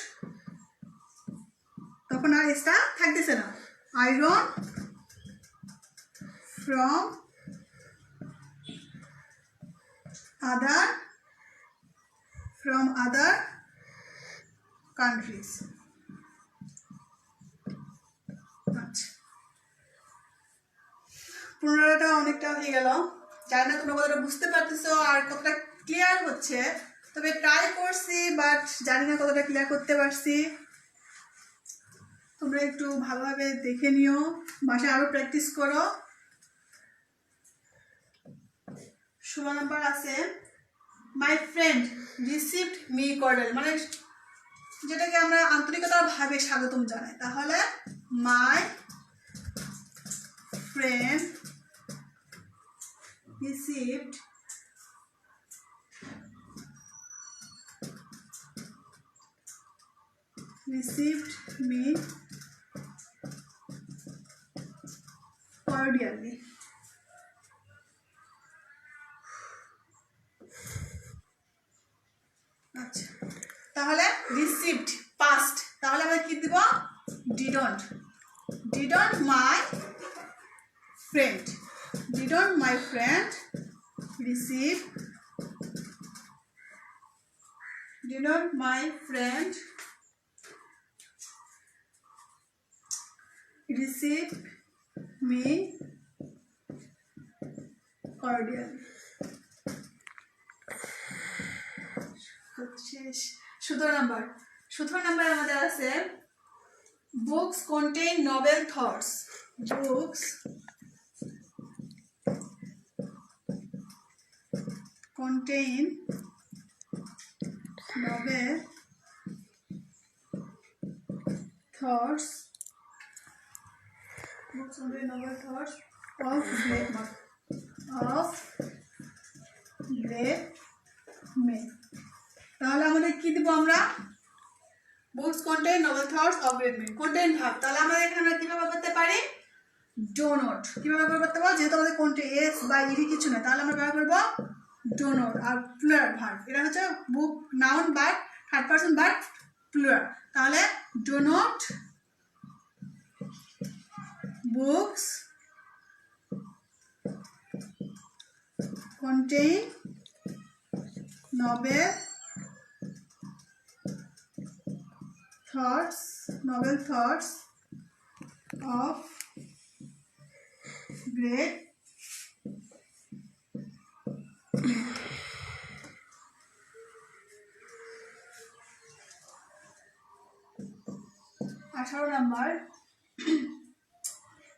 তখন আর এসটা থাকতেছে না, আয়রন ফ্রম আদার countries। আচ্ছা, 15টা অনেকটা হয়ে গেল। জানি না তোমরা কতটা বুঝতে পারতেছো আর কতটা ক্লিয়ার হচ্ছে, তবে ট্রাই করছি, বাট জানি না কতটা ক্লিয়ার করতে পারছি। তোমরা একটু ভালোভাবে দেখে নিও, বাসায় আরো প্র্যাকটিস করো। 16 নম্বর আছে my friend received me cordial, মানে যেটাকে আমরা আন্তরিকতার ভাবে স্বাগতম জানাই। তাহলে my friend received me cordially. আচ্ছা, তাহলে রিসিভড পাস্ট, তাহলে আমরা কি দিব, didn't my friend receive, didn't my friend receive me cordial. শেষ 17 নম্বর আমাদের আছে books contain noble thoughts. Books contain novel thoughts of great men। তাহলে আমাদের কি দিব আমরা, books contain noble thoughts of great men. Contain ভাব, তাহলে আমরা এখানে আমরা কি ব্যবহার করতে পারি, ডো নট। কি ব্যবহার করতে পারবো, যেহেতু আমাদের কন্টেইন এস বা ইডি কিছু না, তাহলে আমরা ব্যবহার করবো ডো নট। আর প্লুরাল ভার্ব, এটা হচ্ছে book noun but third person but plural. তাহলে do not books contain novel thoughts of great men। 18 number,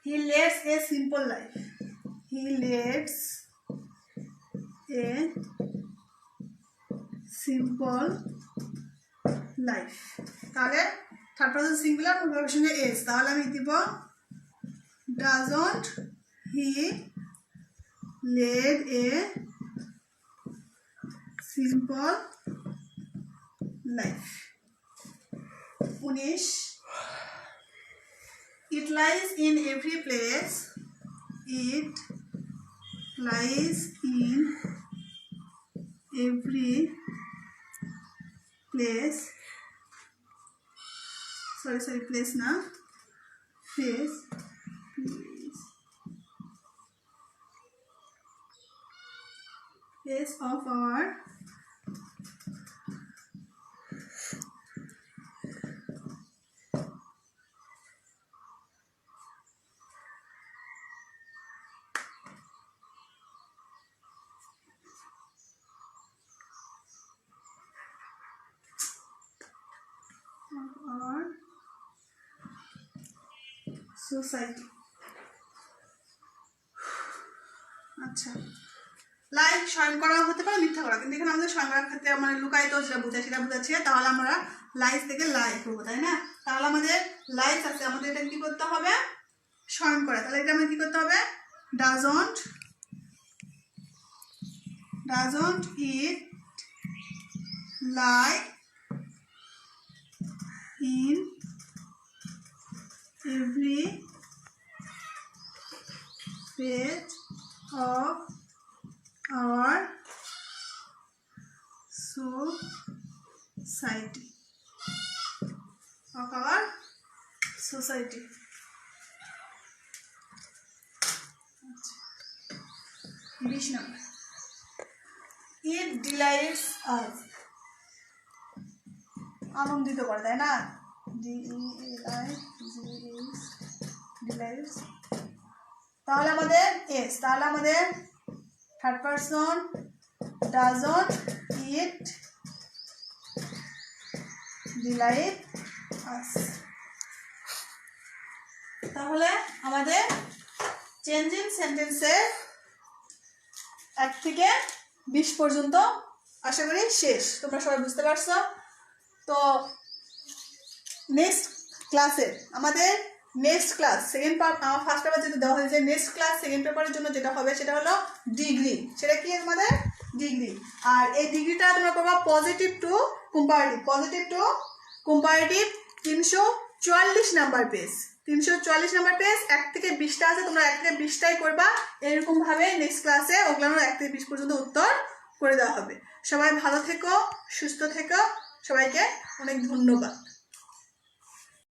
he leads a simple life. He leads a simple life. তাহলে third person singular ভার্বের সঙ্গে S, তাহলে আমি দিব doesn't he lead a simple life. 19, it lies in every place. It lies in every place. Sorry, place na. Face. Face of our society. আচ্ছা, like শয়ন করা হতে পারে, মিথ্যা করা, কিন্তু এখানে আমাদের শয়ন করার ক্ষেত্রে মানে লুকায়িত যেটা বোঝায় সেটা বোঝাচ্ছে, তাহলে আমরা লাইস থেকে লাই করবো, তাই না? তাহলে আমাদের লাইস আছে, আমাদের এটা কি করতে হবে? শয়ন করা। তাহলে এটা আমাদের কি করতে হবে? Doesn't it lie in every page of our society. 20 number, it delights us. আনন্দিত করে, তাই না? ডিলাইটস। তাহলে আমাদের এস, তাহলে আমাদের third person doesn't it delight us. তাহলে আমাদের চেঞ্জিং সেন্টেন্সে 1 থেকে 20 পর্যন্ত আশা করি শেষ। তোমরা সবাই বুঝতে পারছো? তো নেক্সট ক্লাসে আমাদের নেক্সট ক্লাস সেকেন্ড আমার ফার্স্ট পেপার যেটা দেওয়া হয়েছে, নেক্সট ক্লাস সেকেন্ড পেপারের জন্য যেটা হবে সেটা হলো ডিগ্রি। সেটা কি আমাদের ডিগ্রি, আর এই ডিগ্রিটা তোমরা করবা positive to comparative. 344 number page, 344 number page, 1 থেকে 20টা আছে, তোমরা 1 থেকে 20টাই করবা। এরকম ভাবে নেক্সট ক্লাসে ওগুলো 1 থেকে 20 পর্যন্ত উত্তর করে দেওয়া হবে। সবাই ভালো থেকো, সুস্থ থেকো, সবাইকে অনেক ধন্যবাদ।